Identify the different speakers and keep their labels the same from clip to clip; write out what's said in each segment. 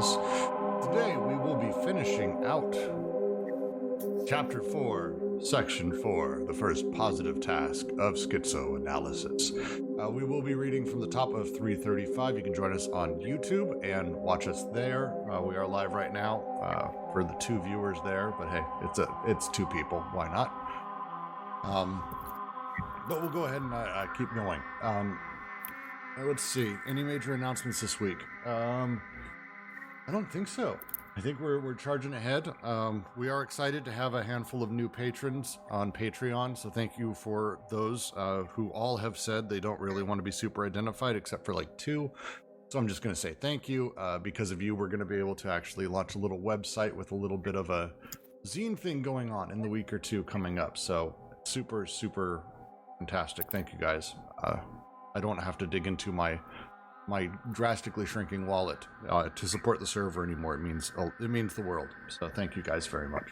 Speaker 1: Psychoanalysis. Today we will be finishing out Chapter 4, Section 4, the first positive task of Schizoanalysis. We will be reading from the top of 335. You can join us on YouTube and watch us there. We are live right now for the 2 viewers there, but hey, it's 2 people. Why not? But we'll go ahead and keep going. Let's see. Any major announcements this week? I don't think so. I think we're charging ahead. We are excited to have a handful of new patrons on Patreon, so thank you for those who all have said they don't really want to be super identified, except for like 2. So I'm just going to say thank you. Because of you, we're going to be able to actually launch a little website with a little bit of a zine thing going on in the week or 2 coming up. So super, super fantastic. Thank you, guys. I don't have to dig into my drastically shrinking wallet to support the server anymore. It means the world. So thank you guys very much.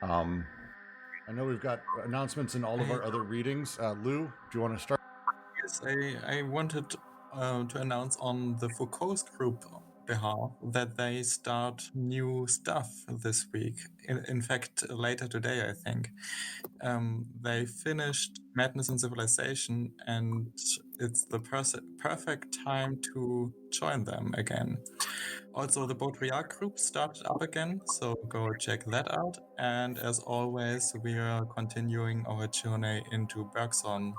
Speaker 1: I know we've got announcements in all of our other readings. Lou, do you want to start?
Speaker 2: Yes, I wanted to announce on the Foucault's group behalf that they start new stuff this week. In fact, later today, I think. They finished Madness and Civilization, and it's the perfect time to join them again. Also, the Baudrillard group started up again, so go check that out. And as always, we are continuing our journey into Bergson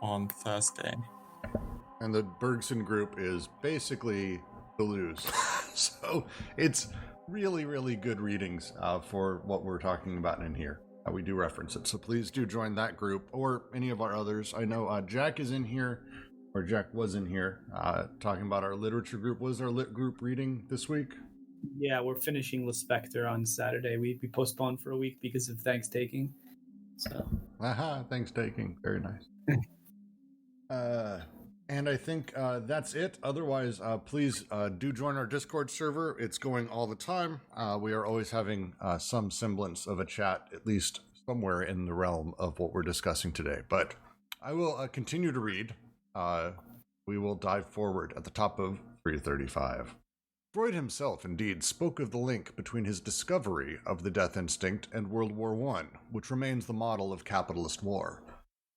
Speaker 2: on Thursday.
Speaker 1: And the Bergson group is basically Deleuze. So it's really, really good readings for what we're talking about in here. We do reference it, so please do join that group or any of our others. I know Jack is in here, or Jack was in here, talking about our literature group. Was our lit group reading this week?
Speaker 3: Yeah, we're finishing Le Spectre on Saturday. We postponed for a week because of Thanks-taking. So.
Speaker 1: Aha, Thanks-taking. Very nice. And I think that's it. Otherwise, please do join our Discord server. It's going all the time. We are always having some semblance of a chat, at least somewhere in the realm of what we're discussing today. But I will continue to read. We will dive forward at the top of 335. Freud himself, indeed, spoke of the link between his discovery of the death instinct and World War I, which remains the model of capitalist war.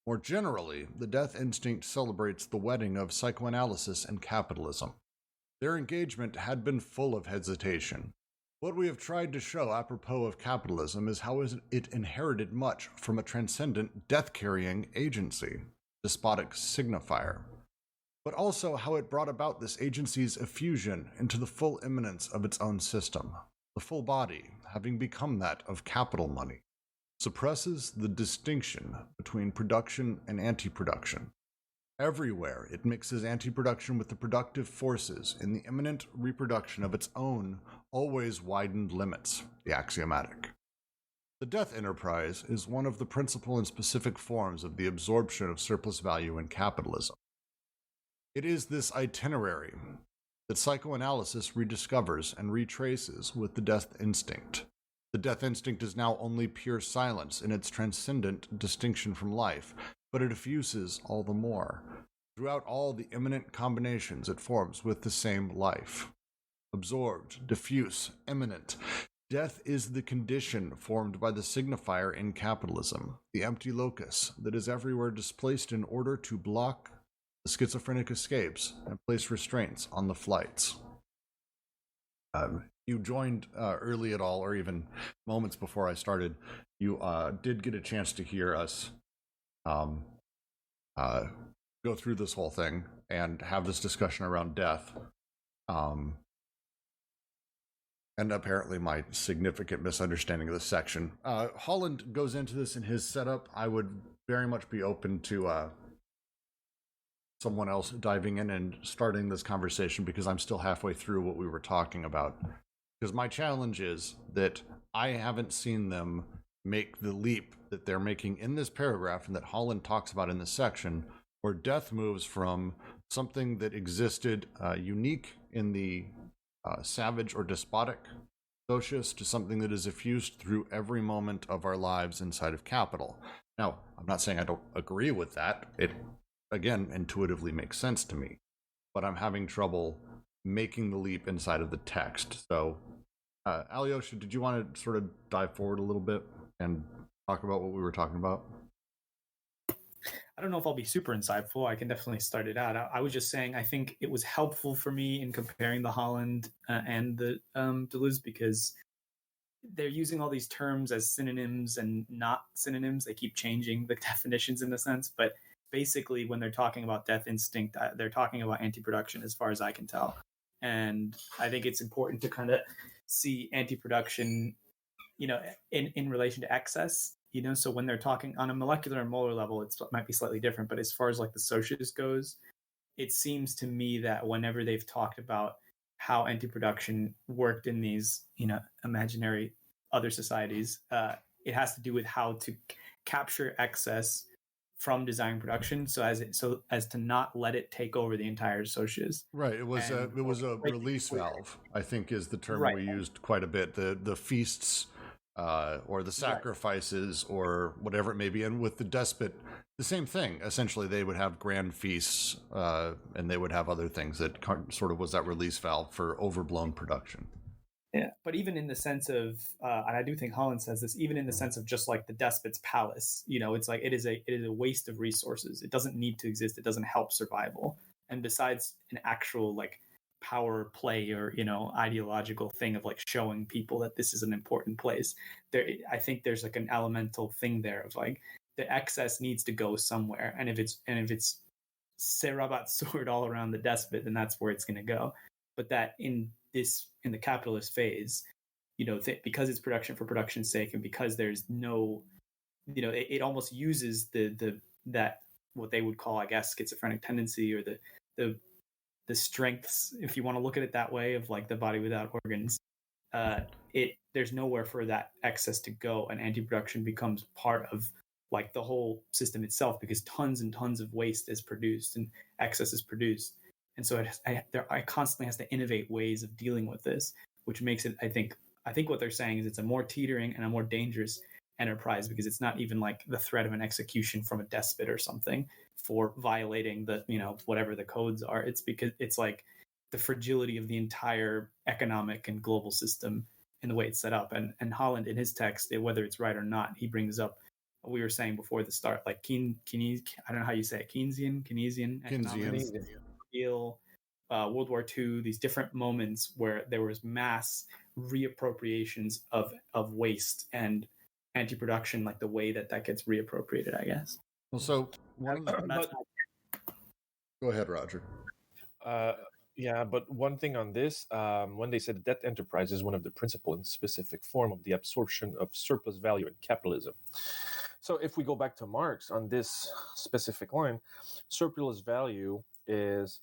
Speaker 1: More generally, the death instinct celebrates the wedding of psychoanalysis and capitalism. Their engagement had been full of hesitation. What we have tried to show apropos of capitalism is how it inherited much from a transcendent death-carrying agency, despotic signifier, but also how it brought about this agency's effusion into the full immanence of its own system, the full body having become that of capital money. Suppresses the distinction between production and anti-production. Everywhere it mixes anti-production with the productive forces in the imminent reproduction of its own always widened limits, the axiomatic. The death enterprise is one of the principal and specific forms of the absorption of surplus value in capitalism. It is this itinerary that psychoanalysis rediscovers and retraces with the death instinct. The death instinct is now only pure silence in its transcendent distinction from life, but it effuses all the more, throughout all the immanent combinations it forms with the same life. Absorbed, diffuse, immanent, death is the condition formed by the signifier in capitalism, the empty locus that is everywhere displaced in order to block the schizophrenic escapes and place restraints on the flights. You joined early at all, or even moments before I started. You did get a chance to hear us go through this whole thing and have this discussion around death. And apparently my significant misunderstanding of this section. Holland goes into this in his setup. I would very much be open to someone else diving in and starting this conversation because I'm still halfway through what we were talking about. Because my challenge is that I haven't seen them make the leap that they're making in this paragraph and that Holland talks about in this section, where death moves from something that existed unique in the savage or despotic socius to something that is effused through every moment of our lives inside of capital. Now, I'm not saying I don't agree with that. It, again, intuitively makes sense to me. But I'm having trouble making the leap inside of the text. So, Alyosha, did you want to sort of dive forward a little bit and talk about what we were talking about?
Speaker 3: I don't know if I'll be super insightful. I can definitely start it out. I was just saying I think it was helpful for me in comparing the Holland and the Deleuze, because they're using all these terms as synonyms and not synonyms. They keep changing the definitions in a sense, but basically when they're talking about death instinct, they're talking about anti-production as far as I can tell. And I think it's important to kind of see anti-production, in relation to excess. So when they're talking on a molecular and molar level, it might be slightly different. But as far as like the socius goes, it seems to me that whenever they've talked about how anti-production worked in these, imaginary other societies, it has to do with how to capture excess from design production, so as to not let it take over the entire socius.
Speaker 1: Right. It was a release valve, I think, is the term we used quite a bit. The feasts. Or the sacrifices, or whatever it may be. And with the despot, the same thing. Essentially, they would have grand feasts, and they would have other things that sort of was that release valve for overblown production.
Speaker 3: Yeah, but even in the sense of, and I do think Holland says this, even in the sense of just like the despot's palace, it's like it is a waste of resources. It doesn't need to exist. It doesn't help survival. And besides an actual like power play or ideological thing of like showing people that this is an important place, I think there's like an elemental thing there of like the excess needs to go somewhere, and if it's Serabat sword all around the despot, then that's where it's going to go. But that in the capitalist phase, because it's production for production's sake, and because there's no, it almost uses that what they would call, I guess, schizophrenic tendency, or the strengths, if you want to look at it that way, of like the body without organs. There's nowhere for that excess to go, and anti-production becomes part of like the whole system itself, because tons and tons of waste is produced and excess is produced, and so I constantly has to innovate ways of dealing with this, which makes it, I think what they're saying is it's a more teetering and a more dangerous enterprise, because it's not even like the threat of an execution from a despot or something for violating the whatever the codes are. It's because it's like the fragility of the entire economic and global system in the way it's set up. And Holland, in his text, whether it's right or not, he brings up what we were saying before the start, like I don't know how you say it, Keynesian economics, World War II, these different moments where there was mass reappropriations of waste, and anti-production, like the way that gets reappropriated, I guess.
Speaker 1: Well, so go ahead, Roger.
Speaker 4: Yeah, but one thing on this, when they said debt enterprise is one of the principal and specific form of the absorption of surplus value in capitalism. So if we go back to Marx on this specific line, surplus value is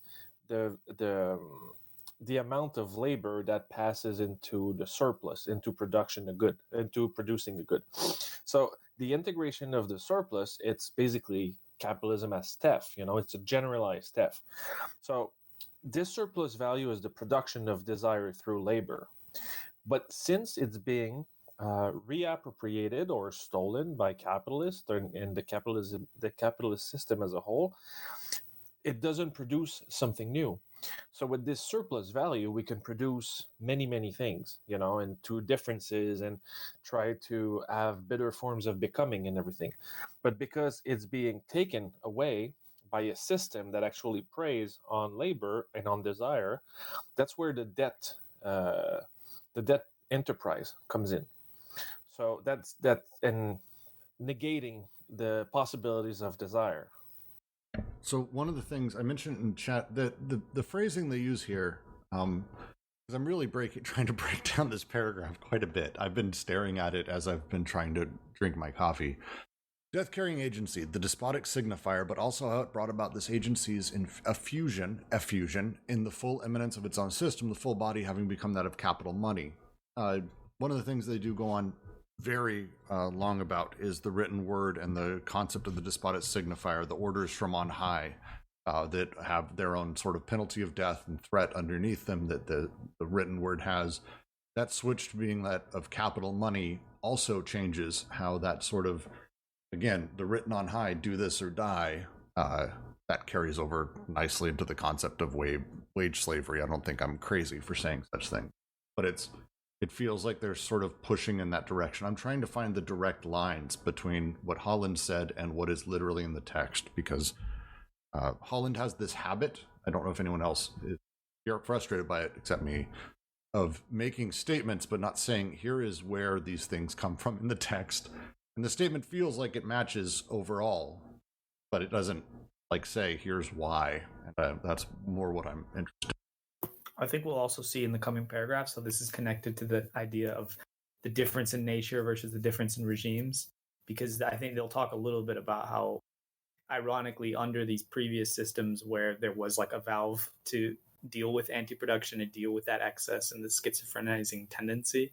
Speaker 4: the amount of labor that passes into the surplus, into production a good, into producing a good. So the integration of the surplus, it's basically capitalism as theft. It's a generalized theft. So this surplus value is the production of desire through labor. But since it's being reappropriated or stolen by capitalists in the capitalist system as a whole, it doesn't produce something new. So with this surplus value, we can produce many, many things, and to differences, and try to have better forms of becoming and everything. But because it's being taken away by a system that actually preys on labor and on desire, that's where the debt enterprise comes in. So that's and negating the possibilities of desire.
Speaker 1: So one of the things I mentioned in chat, that the phrasing they use here, because I'm really trying to break down this paragraph quite a bit. I've been staring at it as I've been trying to drink my coffee. Death-carrying agency, the despotic signifier, but also how it brought about this agency's effusion in the full immanence of its own system, the full body having become that of capital money. One of the things they do go on very long about is the written word and the concept of the despotic signifier, the orders from on high that have their own sort of penalty of death and threat underneath them that the written word has. That switch to being that of capital money also changes how that sort of, again, the written on high, do this or die, that carries over nicely into the concept of way wage slavery. I don't think I'm crazy for saying such things, but it feels like they're sort of pushing in that direction. I'm trying to find the direct lines between what Holland said and what is literally in the text, because Holland has this habit, I don't know if anyone else is frustrated by it except me, of making statements but not saying here is where these things come from in the text. And the statement feels like it matches overall, but it doesn't like say here's why. And that's more what I'm interested in.
Speaker 3: I think we'll also see in the coming paragraphs, so this is connected to the idea of the difference in nature versus the difference in regimes, because I think they'll talk a little bit about how, ironically, under these previous systems where there was like a valve to deal with anti-production and deal with that excess and the schizophrenizing tendency,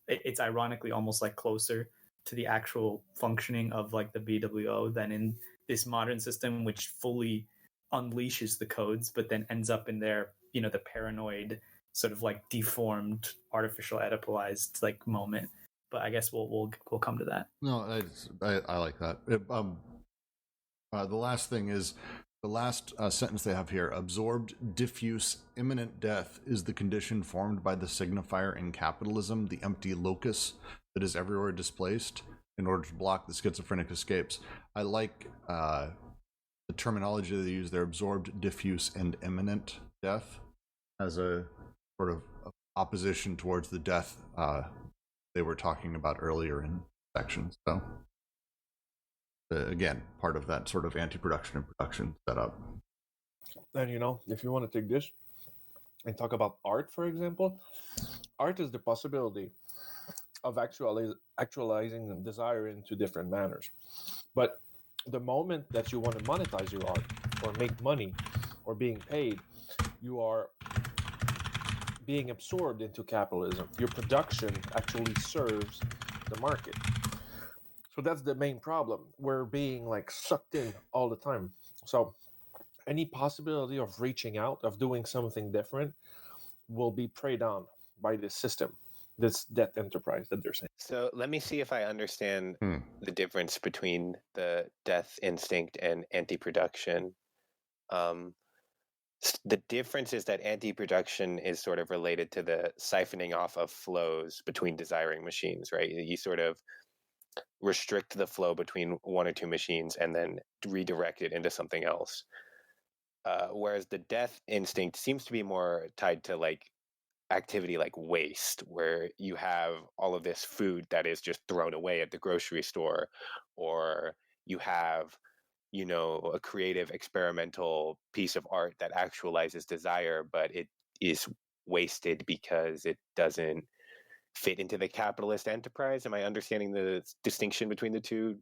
Speaker 3: it's ironically almost like closer to the actual functioning of like the BWO than in this modern system, which fully unleashes the codes, but then ends up in their, the paranoid sort of like deformed, artificial Oedipalized like moment. But I guess we'll come to that.
Speaker 1: No, I like that. The last thing is the last sentence they have here: absorbed, diffuse, imminent death is the condition formed by the signifier in capitalism, the empty locus that is everywhere displaced in order to block the schizophrenic escapes. I like the terminology they use there: absorbed, diffuse, and imminent death, as a sort of opposition towards the death they were talking about earlier in sections. So again, part of that sort of anti-production and production setup.
Speaker 4: And if you want to take this and talk about art, for example, art is the possibility of actualizing desire into different manners. But the moment that you want to monetize your art or make money or being paid, you are being absorbed into capitalism. Your production actually serves the market. So that's the main problem. We're being like sucked in all the time. So any possibility of reaching out, of doing something different, will be preyed on by this system, this death enterprise that they're saying.
Speaker 5: So let me see if I understand the difference between the death instinct and anti-production. The difference is that anti-production is sort of related to the siphoning off of flows between desiring machines, right? You sort of restrict the flow between one or two machines and then redirect it into something else. Whereas the death instinct seems to be more tied to like activity like waste, where you have all of this food that is just thrown away at the grocery store, or you have a creative experimental piece of art that actualizes desire, but it is wasted because it doesn't fit into the capitalist enterprise. Am I understanding the distinction between the two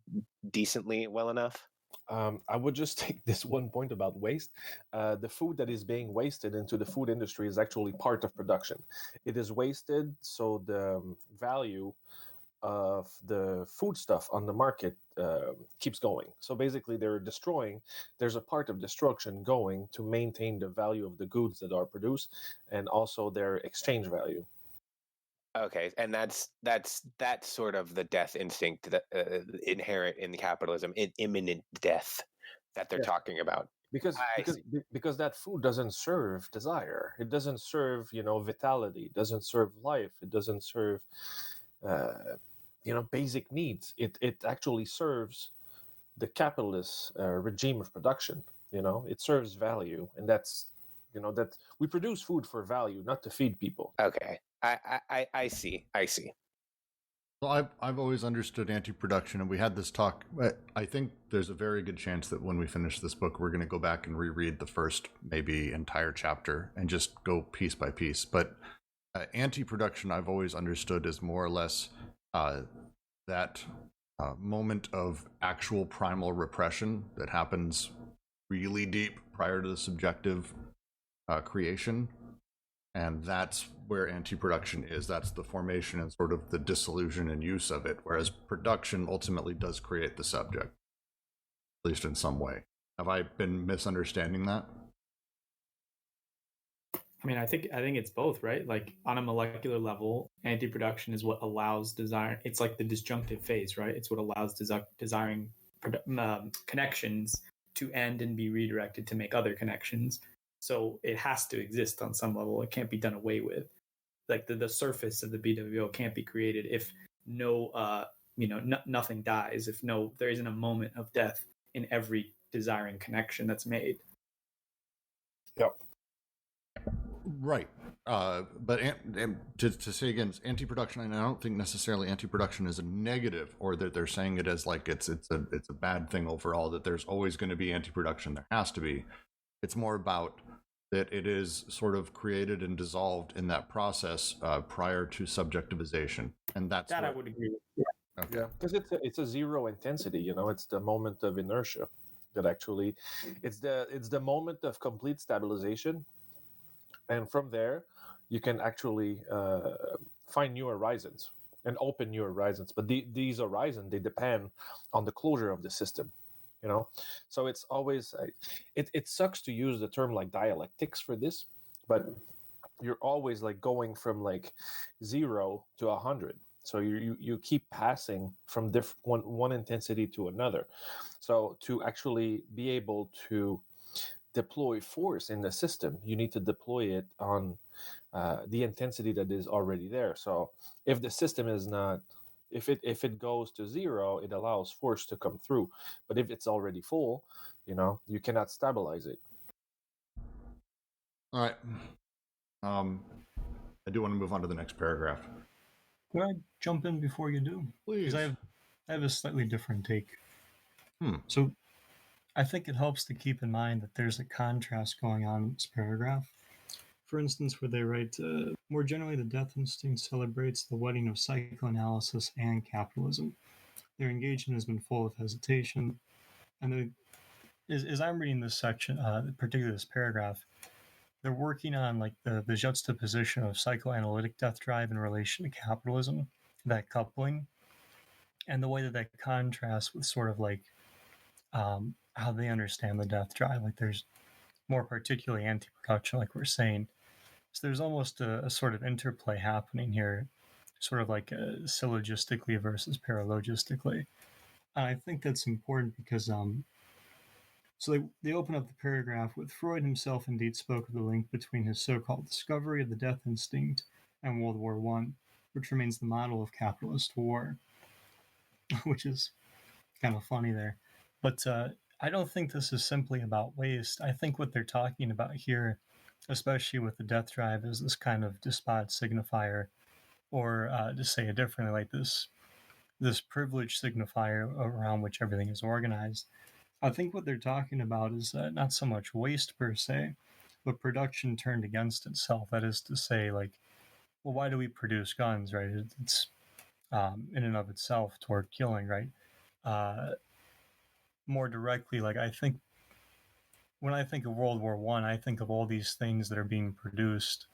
Speaker 5: decently well enough?
Speaker 4: I would just take this one point about waste. The food that is being wasted into the food industry is actually part of production. It is wasted so the value of the foodstuff on the market keeps going. So basically there's a part of destruction going to maintain the value of the goods that are produced and also their exchange value.
Speaker 5: Okay, and that's sort of the death instinct that inherent in capitalism, imminent death that they're talking about.
Speaker 4: Because that food doesn't serve desire. It doesn't serve vitality. It doesn't serve life. It doesn't serve basic needs. It actually serves the capitalist regime of production. It serves value, and that's that we produce food for value, not to feed people.
Speaker 5: Okay, I see.
Speaker 1: Well, I've always understood anti-production, and we had this talk. I think there's a very good chance that when we finish this book, we're going to go back and reread the first maybe entire chapter and just go piece by piece. But anti-production, I've always understood as more or less that moment of actual primal repression that happens really deep prior to the subjective creation. And that's where anti-production is. That's the formation and sort of the dissolution and use of it, whereas production ultimately does create the subject, at least in some way. Have I been misunderstanding that?
Speaker 3: I mean, I think it's both, right? Like on a molecular level, anti-production is what allows desire. It's like the disjunctive phase, right? It's what allows desiring connections to end and be redirected to make other connections. So it has to exist on some level. It can't be done away with. Like the surface of the BWO can't be created if nothing dies, if there isn't a moment of death in every desiring connection that's made.
Speaker 4: Yep.
Speaker 1: Right. But to say again, anti-production, and I don't think necessarily anti-production is a negative, or that they're saying it as like it's a bad thing overall, that there's always going to be anti-production. There has to be. It's more about that it is sort of created and dissolved in that process prior to subjectivization. And that's
Speaker 3: that I would agree with. Yeah.
Speaker 1: Okay.
Speaker 4: Yeah, because it's a zero intensity. It's the moment of inertia that actually, it's the moment of complete stabilization, and from there, you can actually find new horizons and open new horizons. But these horizons, they depend on the closure of the system. So it's always it sucks to use the term like dialectics for this, but you're always like going from like 0 to 100. So you keep passing from one intensity to another. So to actually be able to deploy force in the system, you need to deploy it on the intensity that is already there. So if the system is not, if it goes to 0, it allows force to come through. But if it's already full, you cannot stabilize it.
Speaker 1: All right. I do want to move on to the next paragraph.
Speaker 6: Could I jump in before you do?
Speaker 1: Please.
Speaker 6: Because I have a slightly different take.
Speaker 1: Hmm.
Speaker 6: So I think it helps to keep in mind that there's a contrast going on in this paragraph. For instance, where they write, more generally, the death instinct celebrates the wedding of psychoanalysis and capitalism. Their engagement has been full of hesitation. And as I'm reading this section, particularly this paragraph, they're working on like the juxtaposition of psychoanalytic death drive in relation to capitalism, that coupling, and the way that contrasts with sort of like how they understand the death drive. Like there's more particularly anti-production, like we're saying. So there's almost a sort of interplay happening here, sort of like syllogistically versus paralogistically. And I think that's important because so they open up the paragraph with Freud himself indeed spoke of the link between his so-called discovery of the death instinct and World War I, which remains the model of capitalist war, which is kind of funny there. But I don't think this is simply about waste. I think what they're talking about here, especially with the death drive, is this kind of despot signifier, or to say it differently, like this privilege signifier around which everything is organized. I think what they're talking about is not so much waste per se, but production turned against itself. That is to say, like, well, why do we produce guns, right? It's in and of itself toward killing, right? More directly, like I think when I think of World War I, I think of all these things that are being produced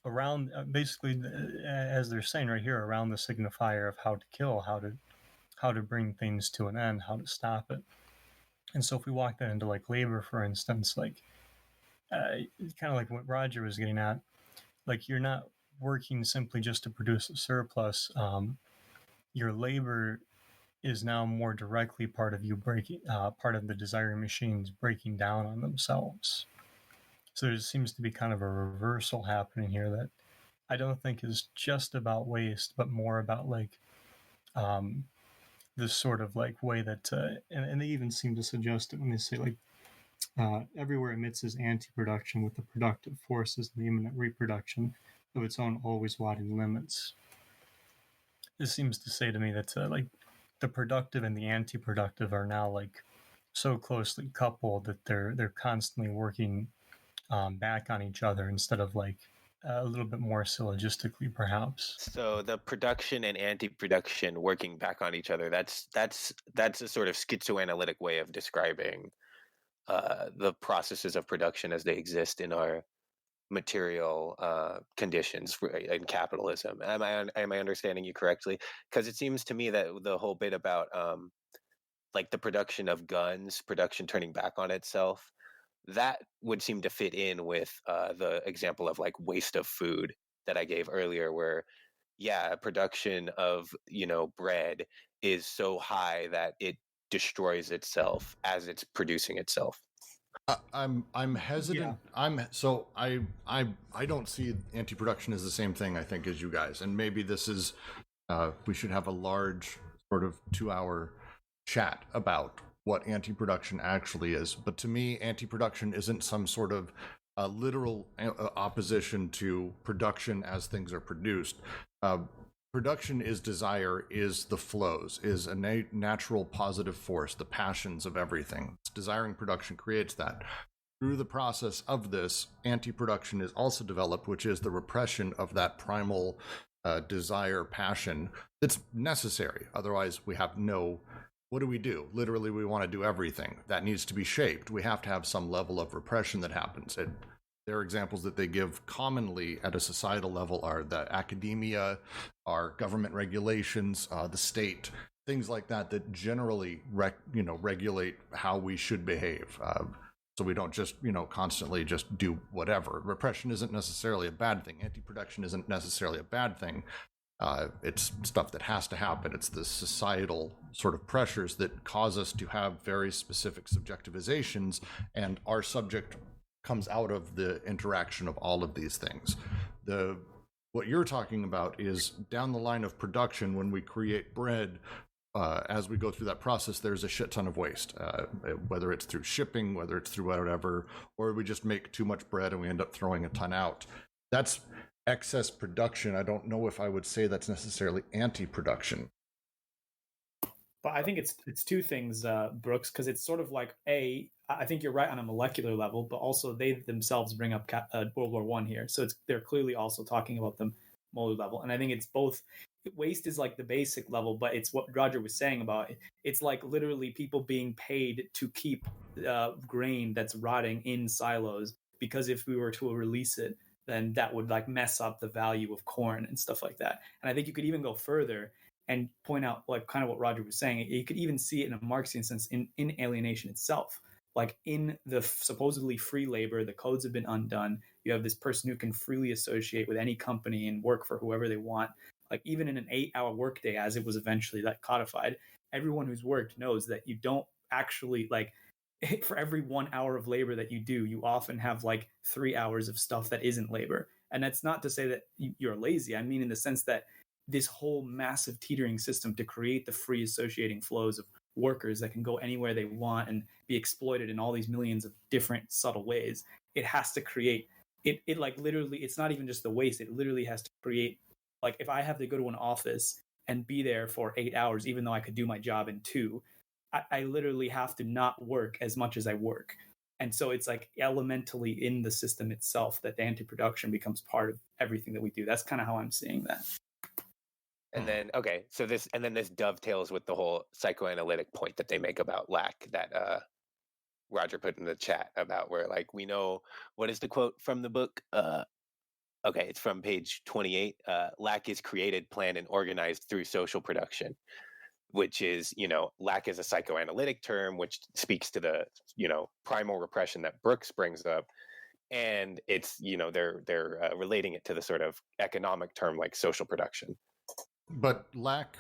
Speaker 6: around, basically, as they're saying right here, around the signifier of how to kill, how to bring things to an end, how to stop it. And so if we walk that into like labor, for instance, like kind of like what Roger was getting at, like you're not working simply just to produce a surplus. Your labor is now more directly part of you breaking, part of the desiring machines breaking down on themselves. So there seems to be kind of a reversal happening here that I don't think is just about waste, but more about like this sort of like way that, and they even seem to suggest it when they say like everywhere emits is anti-production with the productive forces and the imminent reproduction of its own always widening limits. This seems to say to me that like the productive and the anti-productive are now like so closely coupled that they're constantly working back on each other instead of like a little bit more syllogistically, perhaps.
Speaker 5: So the production and anti-production working back on each other, that's a sort of schizoanalytic way of describing the processes of production as they exist in our material conditions in capitalism. Am I understanding you correctly? Because it seems to me that the whole bit about like the production of guns, production turning back on itself, that would seem to fit in with the example of like waste of food that I gave earlier, where production of bread is so high that it destroys itself as it's producing itself.
Speaker 1: I'm hesitant. I don't see anti-production as the same thing, I think, as you guys. And maybe this is we should have a large sort of 2-hour chat about what anti-production actually is. But to me, anti-production isn't some sort of literal opposition to production as things are produced. Production is desire, is the flows, is a natural positive force, the passions of everything. Desiring production creates that. Through the process of this, anti-production is also developed, which is the repression of that primal desire, passion that's necessary. Otherwise, we have no... What do? Literally, we want to do everything. That needs to be shaped. We have to have some level of repression that happens. There are examples that they give commonly at a societal level are the academia, our government regulations, the state, things like that generally regulate how we should behave. So we don't just constantly just do whatever. Repression isn't necessarily a bad thing. Anti-production isn't necessarily a bad thing. It's stuff that has to happen. It's the societal sort of pressures that cause us to have very specific subjectivizations, and our subject comes out of the interaction of all of these things. What you're talking about is down the line of production, when we create bread, as we go through that process, there's a shit ton of waste, whether it's through shipping, whether it's through whatever, or we just make too much bread and we end up throwing a ton out. That's excess production. I don't know if I would say that's necessarily anti-production.
Speaker 3: But I think it's two things, Brooks, because it's sort of like I think you're right on a molecular level, but also they themselves bring up World War I here. So they're clearly also talking about the molar level. And I think it's both. Waste is like the basic level, but it's what Roger was saying about it. It's like literally people being paid to keep grain that's rotting in silos, because if we were to release it, then that would like mess up the value of corn and stuff like that. And I think you could even go further and point out like kind of what Roger was saying. You could even see it in a Marxian sense in alienation itself. Like in the supposedly free labor, the codes have been undone. You have this person who can freely associate with any company and work for whoever they want. Like even in an 8-hour workday, as it was eventually like codified, everyone who's worked knows that you don't actually like for every 1 hour of labor that you do, you often have like 3 hours of stuff that isn't labor. And that's not to say that you're lazy. I mean, in the sense that this whole massive teetering system to create the free associating flows of workers that can go anywhere they want and be exploited in all these millions of different subtle ways, it has to create it like literally, it's not even just the waste, it literally has to create, like if I have to go to an office and be there for 8 hours, even though I could do my job in 2, I literally have to not work as much as I work. And so it's like elementally in the system itself that the anti-production becomes part of everything that we do. That's kind of how I'm seeing that.
Speaker 5: And then, okay, so this dovetails with the whole psychoanalytic point that they make about lack that Roger put in the chat about where, like, we know, what is the quote from the book? Okay, it's from page 28. Lack is created, planned, and organized through social production, which is, lack is a psychoanalytic term, which speaks to the, primal repression that Brooks brings up. And it's, they're relating it to the sort of economic term like social production.
Speaker 1: But lack,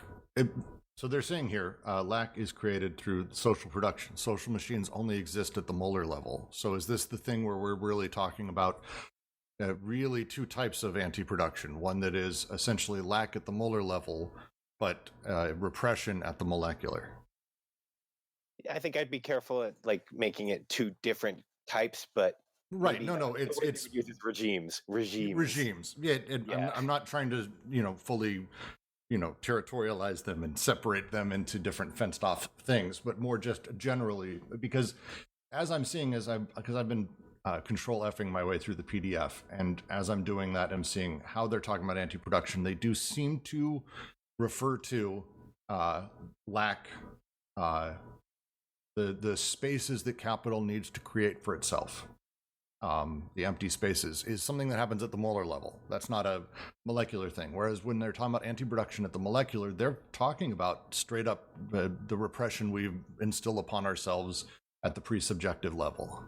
Speaker 1: so they're saying here, lack is created through social production. Social machines only exist at the molar level. So is this the thing where we're really talking about really two types of anti-production? One that is essentially lack at the molar level, but repression at the molecular.
Speaker 5: I think I'd be careful at like making it two different types, but
Speaker 1: right. No, it's
Speaker 5: uses regimes.
Speaker 1: Yeah, I'm not trying to fully territorialize them and separate them into different fenced off things, but more just generally, because as I'm seeing, because I've been control Fing my way through the PDF, and as I'm doing that, I'm seeing how they're talking about anti-production. They do seem to refer to lack, the spaces that capital needs to create for itself. The empty spaces is something that happens at the molar level. That's not a molecular thing. Whereas when they're talking about anti-production at the molecular, they're talking about straight up the repression we instill upon ourselves at the pre-subjective level.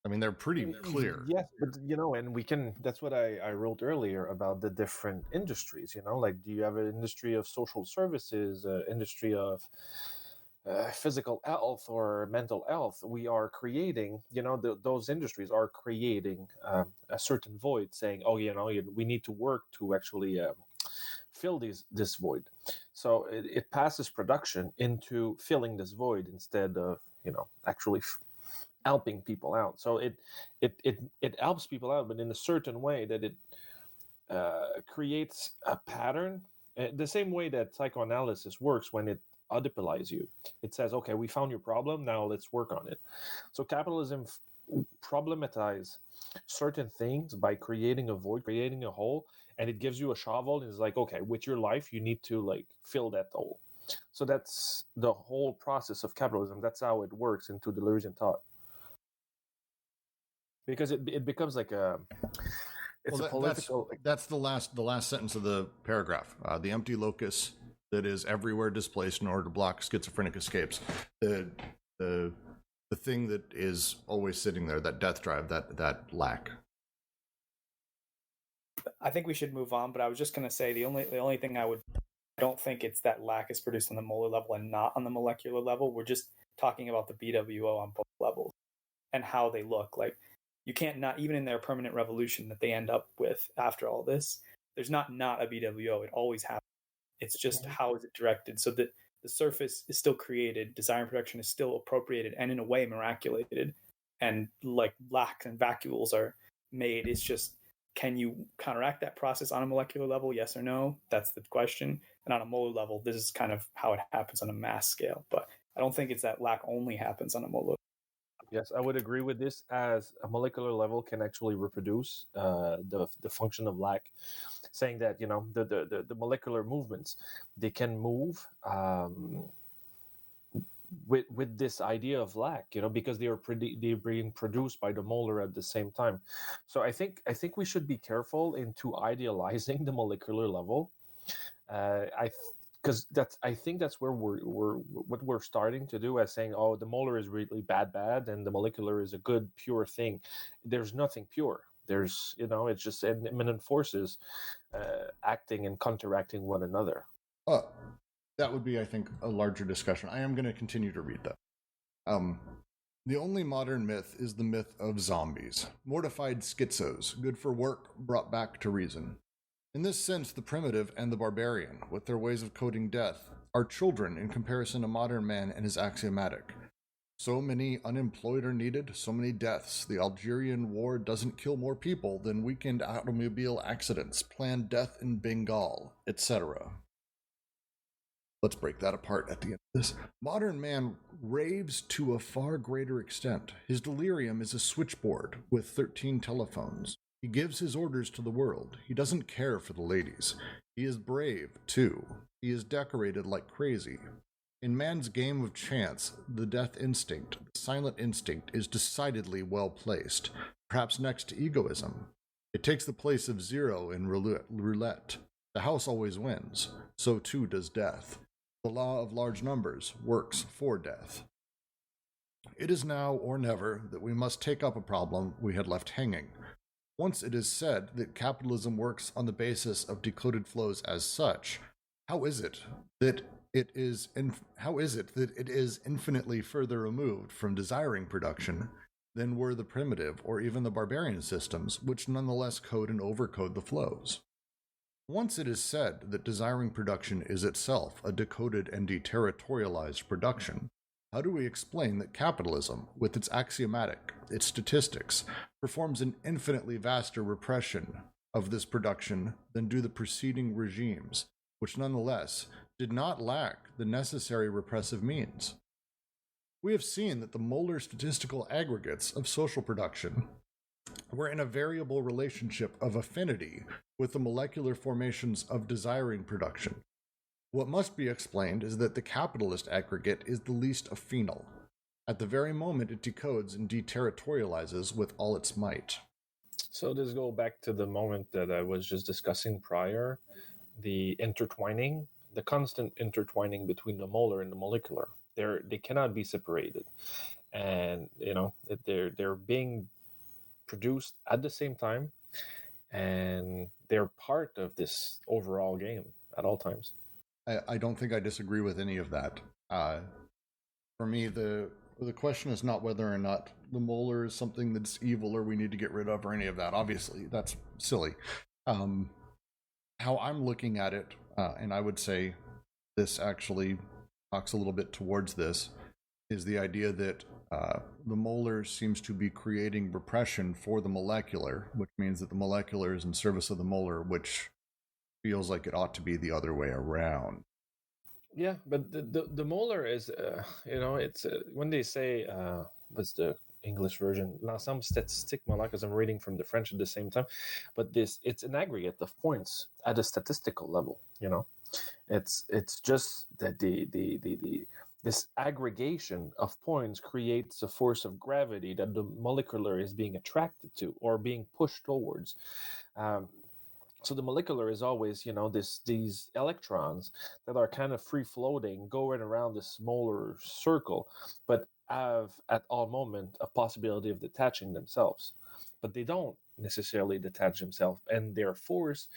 Speaker 1: I mean, they're pretty clear.
Speaker 4: Yes, but and we can. That's what I wrote earlier about the different industries. Like, do you have an industry of social services, industry of physical health or mental health, we are creating, those industries are creating a certain void, saying, oh, we need to work to actually fill this void. So it passes production into filling this void instead of, actually helping people out. So it helps people out, but in a certain way that it creates a pattern, the same way that psychoanalysis works when it oedipalize you. It says, okay, we found your problem, now let's work on it. So capitalism problematize certain things by creating a void, creating a hole, and it gives you a shovel and it's like, okay, with your life you need to like fill that hole. So that's the whole process of capitalism. That's how it works into Deleuzian thought, because it becomes like a political.
Speaker 1: That's the last sentence of the paragraph. The empty locus that is everywhere displaced in order to block schizophrenic escapes. The thing that is always sitting there, that death drive, that lack.
Speaker 3: I think we should move on, but I was just going to say the only thing I don't think it's that lack is produced on the molar level and not on the molecular level. We're just talking about the BWO on both levels and how they look. Like, you can't not, even in their permanent revolution that they end up with after all this, there's not a BWO. It always happens. It's just how is it directed, so that the surface is still created, desire and production is still appropriated and in a way miraculated, and like lacks and vacuoles are made. It's just, can you counteract that process on a molecular level? Yes or no? That's the question. And on a molar level, this is kind of how it happens on a mass scale. But I don't think it's that lack only happens on a molar.
Speaker 4: Yes, I would agree with this, as a molecular level can actually reproduce the function of lack, saying that the molecular movements, they can move with this idea of lack, because they're being produced by the molar at the same time. So I think we should be careful into idealizing the molecular level. Because I think that's where what we're starting to do, as saying, oh, the molar is really bad, and the molecular is a good, pure thing. There's nothing pure. There's, it's just immanent forces acting and counteracting one another.
Speaker 1: That would be, I think, a larger discussion. I am going to continue to read that. The only modern myth is the myth of zombies, mortified schizos, good for work, brought back to reason. In this sense, the primitive and the barbarian, with their ways of coding death, are children in comparison to modern man and his axiomatic. So many unemployed are needed, so many deaths. The Algerian war doesn't kill more people than weekend automobile accidents, planned death in Bengal, etc. Let's break that apart at the end of this. Modern man raves to a far greater extent. His delirium is a switchboard with 13 telephones. He gives his orders to the world. He doesn't care for the ladies. He is brave, too. He is decorated like crazy. In man's game of chance, the death instinct, the silent instinct, is decidedly well placed, perhaps next to egoism. It takes the place of zero in roulette. The house always wins. So too does death. The law of large numbers works for death. It is now or never that we must take up a problem we had left hanging. Once it is said that capitalism works on the basis of decoded flows as such, how is it that it is infinitely further removed from desiring production than were the primitive or even the barbarian systems, which nonetheless code and overcode the flows? Once it is said that desiring production is itself a decoded and deterritorialized production, how do we explain that capitalism, with its axiomatic, its statistics, performs an infinitely vaster repression of this production than do the preceding regimes, which nonetheless did not lack the necessary repressive means? We have seen that the molar statistical aggregates of social production were in a variable relationship of affinity with the molecular formations of desiring production. What must be explained is that the capitalist aggregate is the least affinal. At the very moment it decodes and deterritorializes with all its might.
Speaker 4: So this goes back to the moment that I was just discussing prior, the intertwining, the constant intertwining between the molar and the molecular. They cannot be separated, and they're being produced at the same time, and they're part of this overall game at all times.
Speaker 1: I don't think I disagree with any of that. For me, the question is not whether or not the molar is something that's evil or we need to get rid of or any of that. Obviously, that's silly. How I'm looking at it, and I would say this actually talks a little bit towards this, is the idea that the molar seems to be creating repression for the molecular, which means that the molecular is in service of the molar, which feels like it ought to be the other way around.
Speaker 4: Yeah, but the molar is, it's when they say, what's the English version? L'ensemble statistique molar, because I'm reading from the French at the same time, but it's an aggregate of points at a statistical level. It's just that this aggregation of points creates a force of gravity that the molecular is being attracted to or being pushed towards. So the molecular is always, these electrons that are kind of free floating, going around this molar circle, but have at all moment a possibility of detaching themselves. But they don't necessarily detach themselves, and their force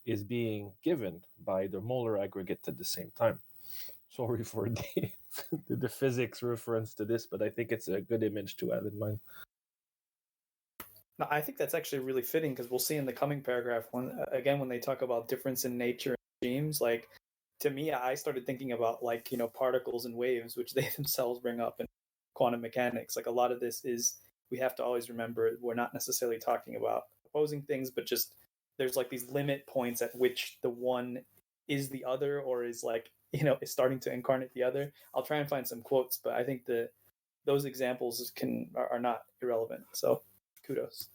Speaker 4: is being given by the molar aggregate at the same time. Sorry for the physics reference to this, but I think it's a good image to have in mind.
Speaker 3: No, I think that's actually really fitting because we'll see in the coming paragraph when they talk about difference in nature and regimes. Like, to me, I started thinking about particles and waves, which they themselves bring up in quantum mechanics. Like, a lot of this is, we have to always remember we're not necessarily talking about opposing things, but just there's like these limit points at which the one is the other, or is is starting to incarnate the other. I'll try and find some quotes, but I think that those examples are not irrelevant. So kudos.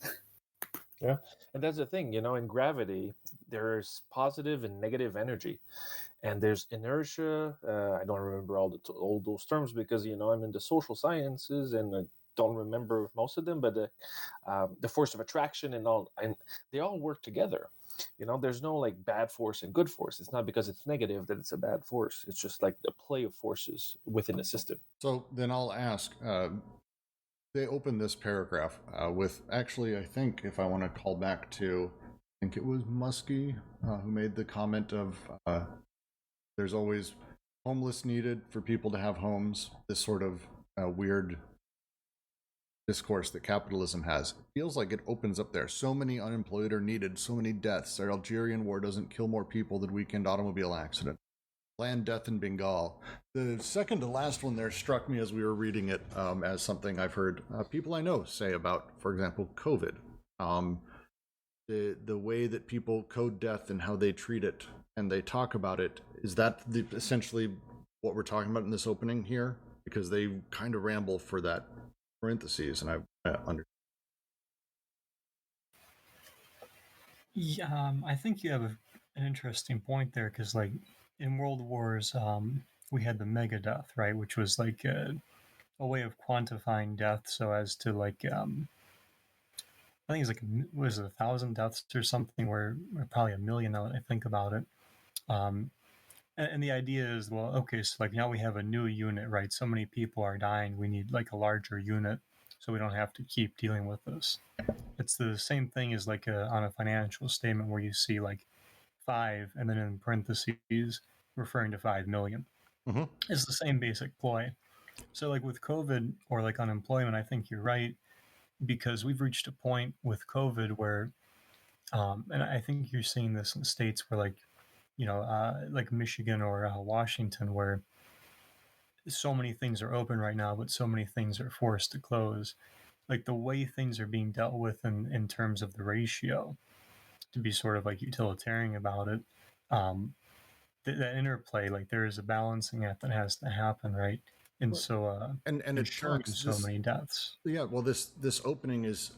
Speaker 4: Yeah, and that's the thing, in gravity, there's positive and negative energy, and there's inertia. I don't remember all those terms because I'm in the social sciences and I don't remember most of them. But the force of attraction and they all work together. There's no like bad force and good force. It's not because it's negative that it's a bad force. It's just like the play of forces within a system.
Speaker 1: So then I'll ask. They open this paragraph with, actually, I think if I want to call back to, I think it was Muskie who made the comment of there's always homeless needed for people to have homes. This sort of weird discourse that capitalism has. It feels like it opens up there. So many unemployed are needed, so many deaths. Our Algerian war doesn't kill more people than weekend automobile accident. Land death in Bengal. The second to last one there struck me as we were reading it as something I've heard people I know say about, for example, COVID. The way that people code death and how they treat it and they talk about it, is that essentially what we're talking about in this opening here? Because they kind of ramble for that parentheses, and I understand.
Speaker 6: Yeah, I think you have an interesting point there because, like, in World Wars, we had the mega death, right, which was like a way of quantifying death so as to like, I think it's like, was it 1,000 deaths or something, or probably 1 million now that I think about it. And the idea is, well, okay, so like now we have a new unit, right? So many people are dying. We need like a larger unit so we don't have to keep dealing with this. It's the same thing as like on a financial statement where you see like 5 and then in parentheses referring to 5 million. Mm-hmm. It's the same basic ploy. So like with COVID or like unemployment, I think you're right, because we've reached a point with COVID where, and I think you're seeing this in states where like, like Michigan or Washington, where so many things are open right now, but so many things are forced to close. Like the way things are being dealt with in terms of the ratio, to be sort of like utilitarian about it, that interplay, like there is a balancing act that has to happen, right? And so,
Speaker 1: and it
Speaker 6: talks so many deaths.
Speaker 1: Yeah, well, this opening is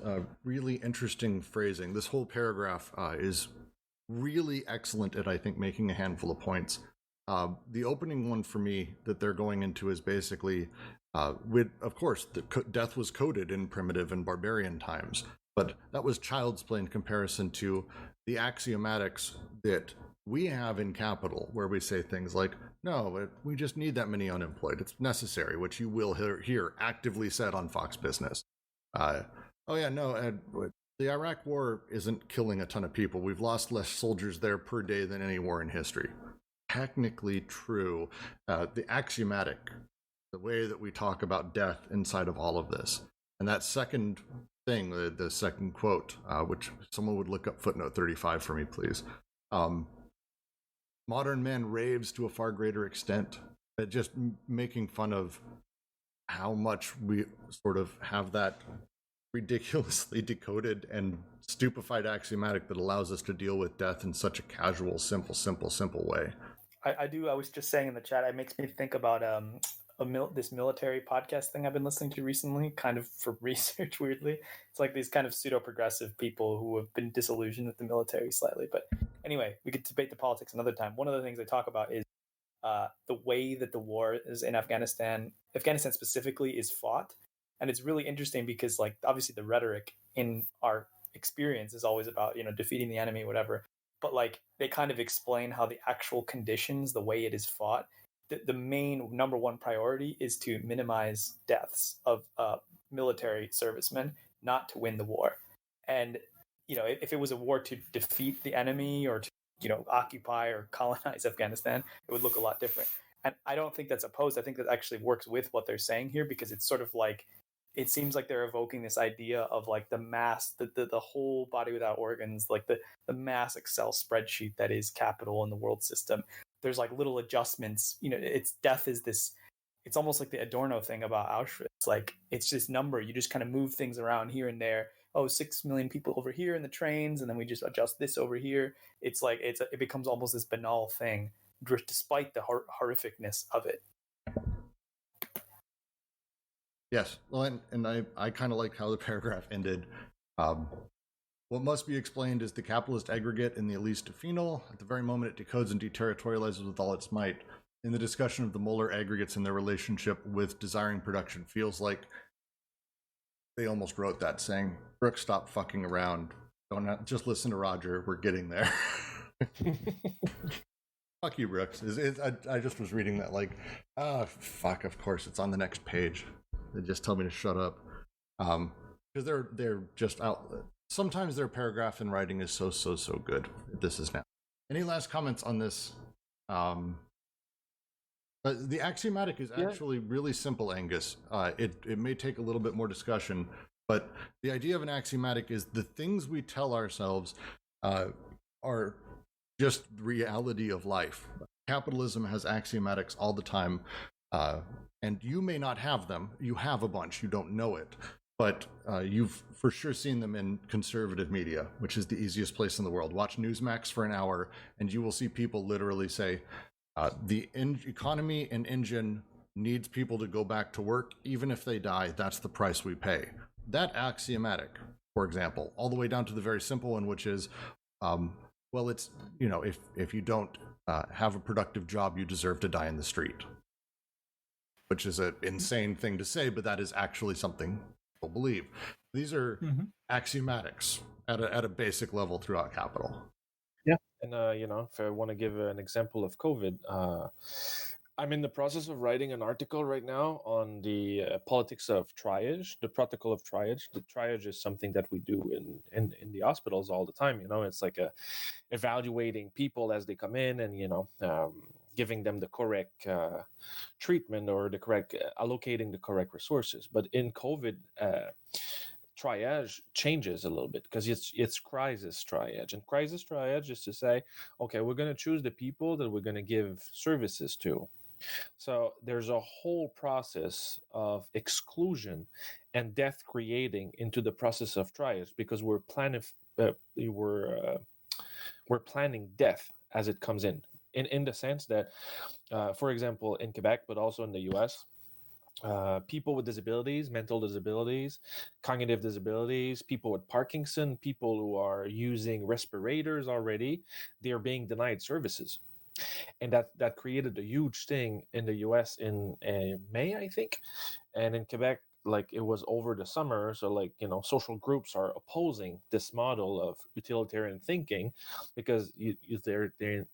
Speaker 1: really interesting phrasing. This whole paragraph is really excellent at, I think, making a handful of points. The opening one for me that they're going into is basically, of course, death was coded in primitive and barbarian times, but that was child's play in comparison to the axiomatics that we have in capital, where we say things like, no, we just need that many unemployed. It's necessary, which you will hear actively said on Fox Business. The Iraq war isn't killing a ton of people. We've lost less soldiers there per day than any war in history. Technically true. The axiomatic the way that we talk about death inside of all of this. And that second thing, the second quote, which someone would look up footnote 35 for me, please. Modern man raves to a far greater extent at just making fun of how much we sort of have that ridiculously decoded and stupefied axiomatic that allows us to deal with death in such a casual, simple way.
Speaker 3: I was just saying in the chat, it makes me think about this military podcast thing I've been listening to recently, kind of for research, weirdly. It's like these kind of pseudo-progressive people who have been disillusioned with the military slightly. But anyway, we could debate the politics another time. One of the things they talk about is the way that the war is in Afghanistan specifically, is fought. And it's really interesting because, like, obviously the rhetoric in our experience is always about, defeating the enemy, whatever. But like they kind of explain how the actual conditions, the way it is fought, the main number one priority is to minimize deaths of military servicemen, not to win the war. And, if it was a war to defeat the enemy or to, occupy or colonize Afghanistan, it would look a lot different. And I don't think that's opposed. I think that actually works with what they're saying here, because it's sort of like, it seems like they're evoking this idea of like the mass, the whole body without organs, like the mass Excel spreadsheet that is capital in the world system. There's like little adjustments, it's death is this, it's almost like the Adorno thing about Auschwitz. Like it's this number, you just kind of move things around here and there. Oh, 6 million people over here in the trains, and then we just adjust this over here. It's like, it becomes almost this banal thing, despite the horrificness of it.
Speaker 1: Yes, well, and I kind of like how the paragraph ended. What must be explained is the capitalist aggregate in the Elise to phenol. At the very moment it decodes and deterritorializes with all its might. In the discussion of the molar aggregates and their relationship with desiring production, feels like they almost wrote that saying, Brooks, stop fucking around. Don't just listen to Roger. We're getting there. Fuck you, Brooks. I just was reading that like, fuck, of course, it's on the next page. They just tell me to shut up. Because they're just out. Sometimes their paragraph in writing is so good. This is now. Any last comments on this? The axiomatic is actually really simple, Angus. It may take a little bit more discussion, but the idea of an axiomatic is the things we tell ourselves are just reality of life. Capitalism has axiomatics all the time. And you may not have them. You have a bunch. You don't know it. But you've for sure seen them in conservative media, which is the easiest place in the world. Watch Newsmax for an hour, and you will see people literally say, the economy and engine needs people to go back to work. Even if they die, that's the price we pay. That axiomatic, for example, all the way down to the very simple one, which is, well, it's, if you don't have a productive job, you deserve to die in the street. Which is an insane thing to say, but that is actually something people believe. These are axiomatics at a basic level throughout capital.
Speaker 4: Yeah, and if I want to give an example of COVID, I'm in the process of writing an article right now on the politics of triage, the protocol of triage. The triage is something that we do in the hospitals all the time. It's like evaluating people as they come in, and giving them the correct treatment or the correct allocating the correct resources. But in COVID, triage changes a little bit because it's crisis triage. And crisis triage is to say, okay, we're going to choose the people that we're going to give services to. So there's a whole process of exclusion and death creating into the process of triage, because we're planning death as it comes in the sense that, for example, in Quebec, but also in the US, people with disabilities, mental disabilities, cognitive disabilities, people with Parkinson, people who are using respirators already, they're being denied services. And that created a huge thing in the US in May, I think. And in Quebec, like, it was over the summer. So, like, social groups are opposing this model of utilitarian thinking, because utilitarian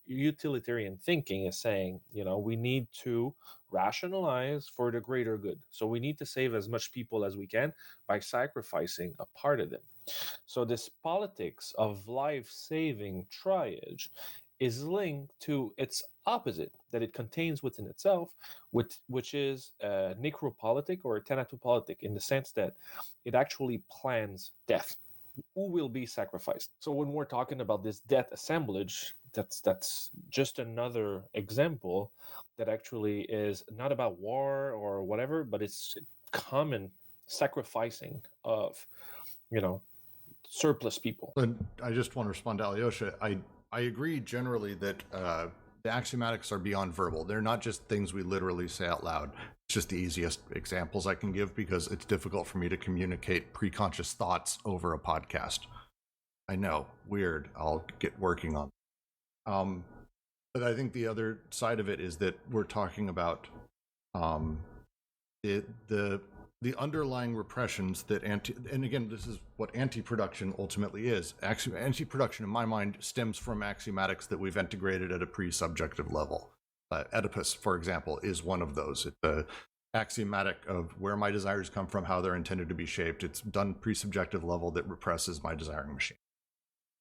Speaker 4: thinking is saying, we need to rationalize for the greater good. So we need to save as much people as we can by sacrificing a part of them. So this politics of life-saving triage is linked to its opposite that it contains within itself, which is necropolitic or thanatopolitic, in the sense that it actually plans death. Who will be sacrificed? So when we're talking about this death assemblage, that's just another example that actually is not about war or whatever, but it's common sacrificing of, surplus people.
Speaker 1: But I just want to respond to Alyosha. I agree generally that the axiomatics are beyond verbal. They're not just things we literally say out loud. It's just the easiest examples I can give because it's difficult for me to communicate preconscious thoughts over a podcast. I know, weird. I'll get working on it. But I think the other side of it is that we're talking about the underlying repressions that and again, this is what anti-production ultimately is. Anti-production, in my mind, stems from axiomatics that we've integrated at a pre-subjective level. Oedipus, for example, is one of those. It's the axiomatic of where my desires come from, how they're intended to be shaped. It's done pre-subjective level that represses my desiring machine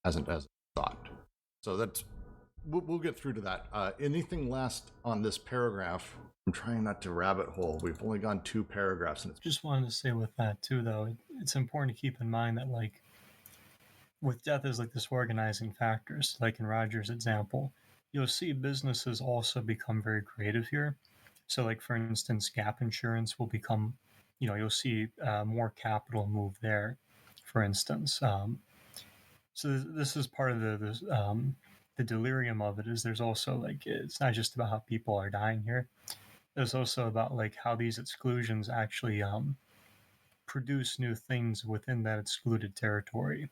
Speaker 1: as thought. So that's we'll get through to that. Anything last on this paragraph? I'm trying not to rabbit hole. We've only gone 2 paragraphs. And
Speaker 6: Just wanted to say with that too, though, it's important to keep in mind that, like, with death as like this organizing factors, like in Roger's example, you'll see businesses also become very creative here. So, like, for instance, gap insurance will become, you'll see more capital move there, for instance. So this is part of the delirium of it. Is there's also, like, it's not just about how people are dying here. There's also about, like, how these exclusions actually produce new things within that excluded territory.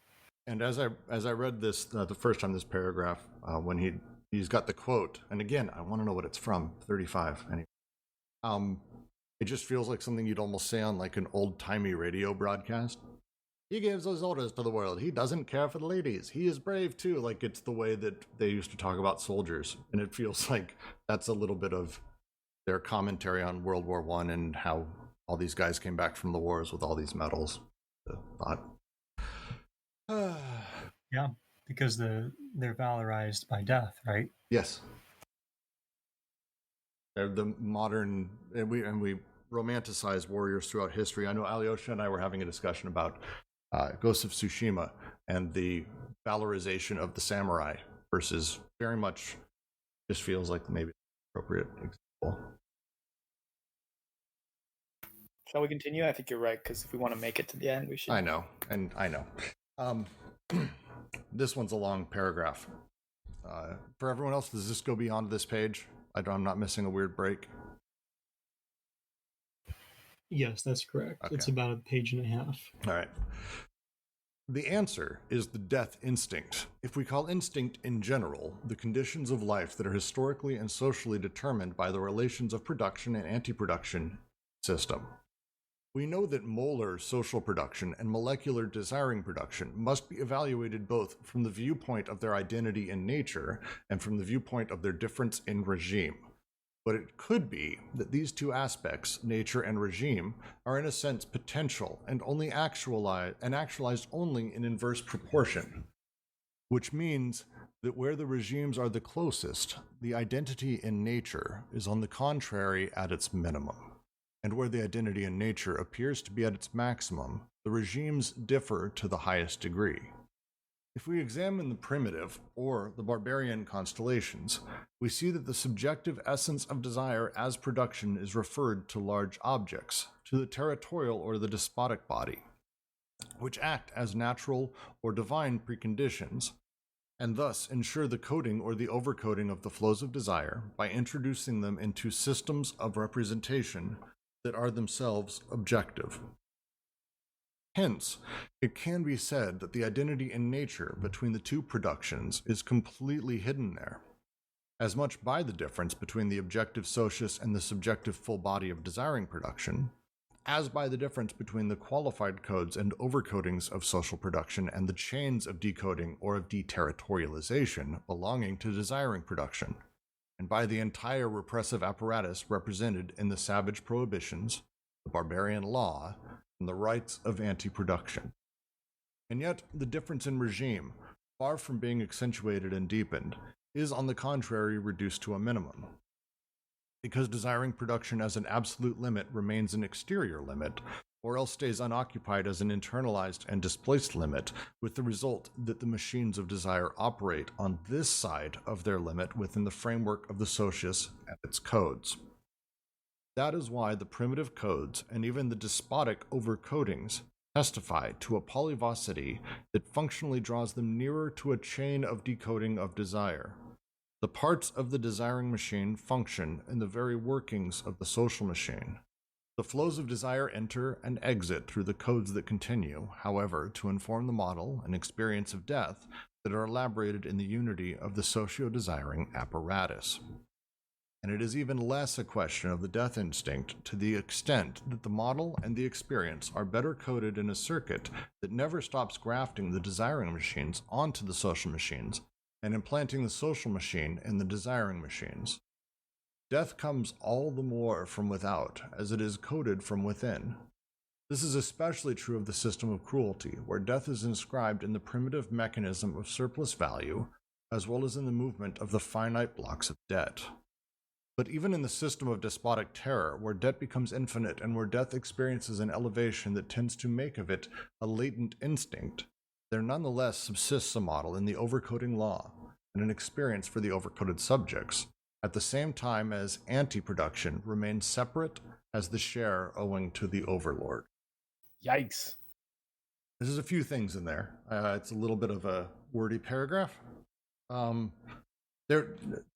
Speaker 6: And
Speaker 1: as I read this the first time, this paragraph, when he's got the quote, and again, I want to know what it's from. 35 anyway. It just feels like something you'd almost say on like an old timey radio broadcast. He gives his orders to the world. He doesn't care for the ladies. He is brave too. Like, it's the way that they used to talk about soldiers, and it feels like that's a little bit of their commentary on World War I and how all these guys came back from the wars with all these medals.
Speaker 6: Yeah, because they're valorized by death, right?
Speaker 1: Yes. They're the modern, and we romanticize warriors throughout history. I know Alyosha and I were having a discussion about Ghost of Tsushima and the valorization of the samurai versus very much just feels like maybe appropriate example.
Speaker 3: Shall we continue? I think you're right, because if we want to make it to the end, we should.
Speaker 1: I know. This one's a long paragraph. For everyone else, does this go beyond this page? I'm not missing a weird break.
Speaker 6: Yes, that's correct. Okay. It's about a page and a half.
Speaker 1: All right. The answer is the death instinct. If we call instinct in general the conditions of life that are historically and socially determined by the relations of production and anti-production system. We know that molar social production and molecular desiring production must be evaluated both from the viewpoint of their identity in nature and from the viewpoint of their difference in regime. But it could be that these two aspects, nature and regime, are in a sense potential and only actualized only in inverse proportion, which means that where the regimes are the closest, the identity in nature is on the contrary at its minimum. And where the identity in nature appears to be at its maximum, the regimes differ to the highest degree. If we examine the primitive or the barbarian constellations, we see that the subjective essence of desire as production is referred to large objects, to the territorial or the despotic body, which act as natural or divine preconditions, and thus ensure the coding or the overcoding of the flows of desire by introducing them into systems of representation that are themselves objective. Hence, it can be said that the identity in nature between the two productions is completely hidden there, as much by the difference between the objective socius and the subjective full body of desiring production, as by the difference between the qualified codes and overcodings of social production and the chains of decoding or of deterritorialization belonging to desiring production, and by the entire repressive apparatus represented in the savage prohibitions, the barbarian law, and the rights of anti-production. And yet, the difference in regime, far from being accentuated and deepened, is on the contrary reduced to a minimum. Because desiring production as an absolute limit remains an exterior limit, or else stays unoccupied as an internalized and displaced limit, with the result that the machines of desire operate on this side of their limit within the framework of the socius and its codes. That is why the primitive codes and even the despotic overcodings testify to a polyvocity that functionally draws them nearer to a chain of decoding of desire. The parts of the desiring machine function in the very workings of the social machine. The flows of desire enter and exit through the codes that continue, however, to inform the model and experience of death that are elaborated in the unity of the socio-desiring apparatus. And it is even less a question of the death instinct to the extent that the model and the experience are better coded in a circuit that never stops grafting the desiring machines onto the social machines and implanting the social machine in the desiring machines. Death comes all the more from without, as it is coded from within. This is especially true of the system of cruelty, where death is inscribed in the primitive mechanism of surplus value, as well as in the movement of the finite blocks of debt. But even in the system of despotic terror, where debt becomes infinite and where death experiences an elevation that tends to make of it a latent instinct, there nonetheless subsists a model in the overcoding law and an experience for the overcoded subjects, at the same time as anti-production remains separate as the share owing to the overlord.
Speaker 4: Yikes.
Speaker 1: There's a few things in there. It's a little bit of a wordy paragraph. To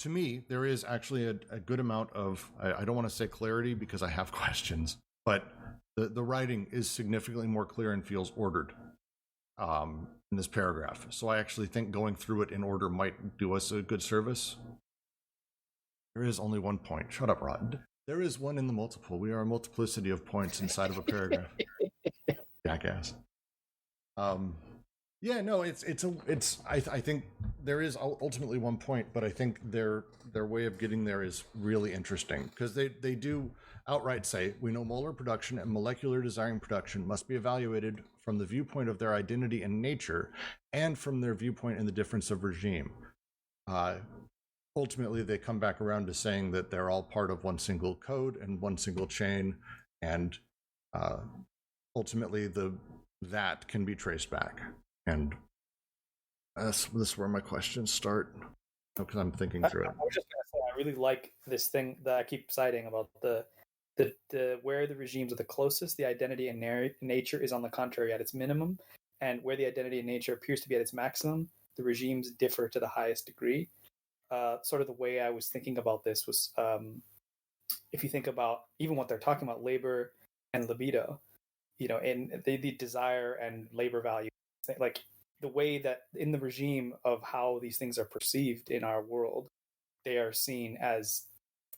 Speaker 1: me, there is actually a good amount of, I don't want to say clarity because I have questions, but the writing is significantly more clear and feels ordered in this paragraph. So I actually think going through it in order might do us a good service. There is only one point. Shut up, Rod. There is one in the multiple. We are a multiplicity of points inside of a paragraph. Jackass. Yeah, no, I think there is ultimately one point, but I think their way of getting there is really interesting because they do outright say, we know molar production and molecular desiring production must be evaluated from the viewpoint of their identity and nature and from their viewpoint in the difference of regime. Ultimately, they come back around to saying that they're all part of one single code and one single chain, and ultimately that can be traced back. And this is where my questions start, because I'm thinking through it.
Speaker 3: I was just going to say, I really like this thing that I keep citing about the where the regimes are the closest, the identity and nature is on the contrary at its minimum, and where the identity and nature appears to be at its maximum, the regimes differ to the highest degree. Sort of the way I was thinking about this was, if you think about even what they're talking about, labor and libido, and the desire and labor value, like the way that in the regime of how these things are perceived in our world, they are seen as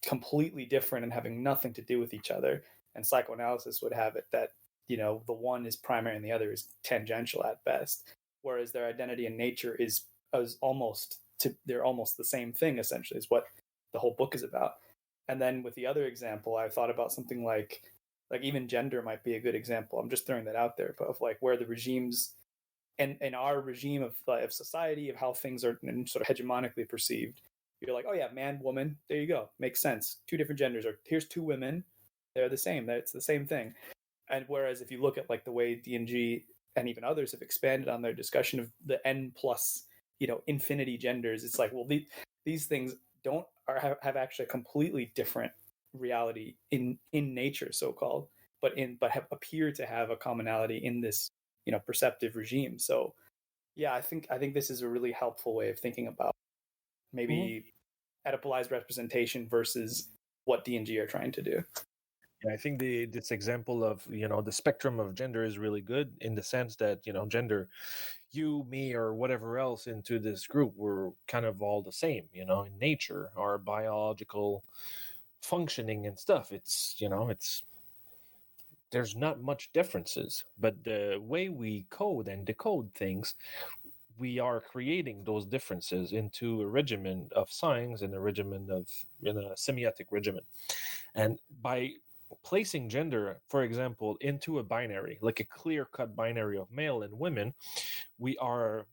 Speaker 3: completely different and having nothing to do with each other. And psychoanalysis would have it that, the one is primary and the other is tangential at best, whereas their identity and nature is they're almost the same thing, essentially, is what the whole book is about. And then with the other example, I thought about something like even gender might be a good example. I'm just throwing that out there, but of like where the regimes and our regime of society, of how things are sort of hegemonically perceived, you're like, oh yeah, man, woman, there you go, makes sense. Two different genders, or here's two women, they're the same. It's the same thing. And whereas if you look at like the way D&G and even others have expanded on their discussion of the n plus infinity genders, it's like, well, these things have actually a completely different reality in nature, so-called, but appear to have a commonality in this perceptive regime. So yeah, I think this is a really helpful way of thinking about maybe Oedipalized representation versus what D&G are trying to do.
Speaker 4: Yeah, I think this example of the spectrum of gender is really good in the sense that gender, you, me, or whatever else into this group, we're kind of all the same, in nature, our biological functioning and stuff. It's there's not much differences, but the way we code and decode things, we are creating those differences into a regimen of signs and a regimen of a semiotic regimen, and by placing gender, for example, into a binary, like a clear-cut binary of male and women, we are,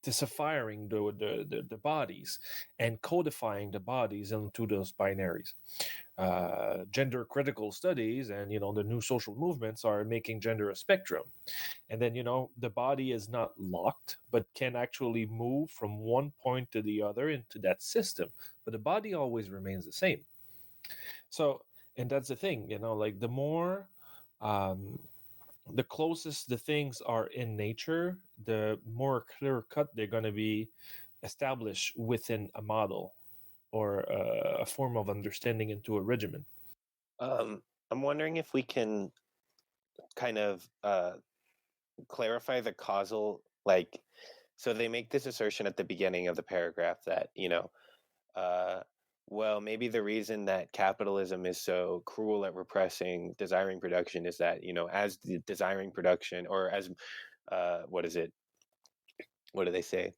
Speaker 4: deciphering the bodies and codifying the bodies into those binaries. Gender critical studies and the new social movements are making gender a spectrum, and then the body is not locked but can actually move from one point to the other into that system, but the body always remains the same. So, and that's the thing, like the more the closest the things are in nature, the more clear cut they're going to be established within a model or a form of understanding into a regimen.
Speaker 5: I'm wondering if we can kind of clarify the causal, like, so they make this assertion at the beginning of the paragraph that, well, maybe the reason that capitalism is so cruel at repressing desiring production is that, as the desiring production, or as, what do they say?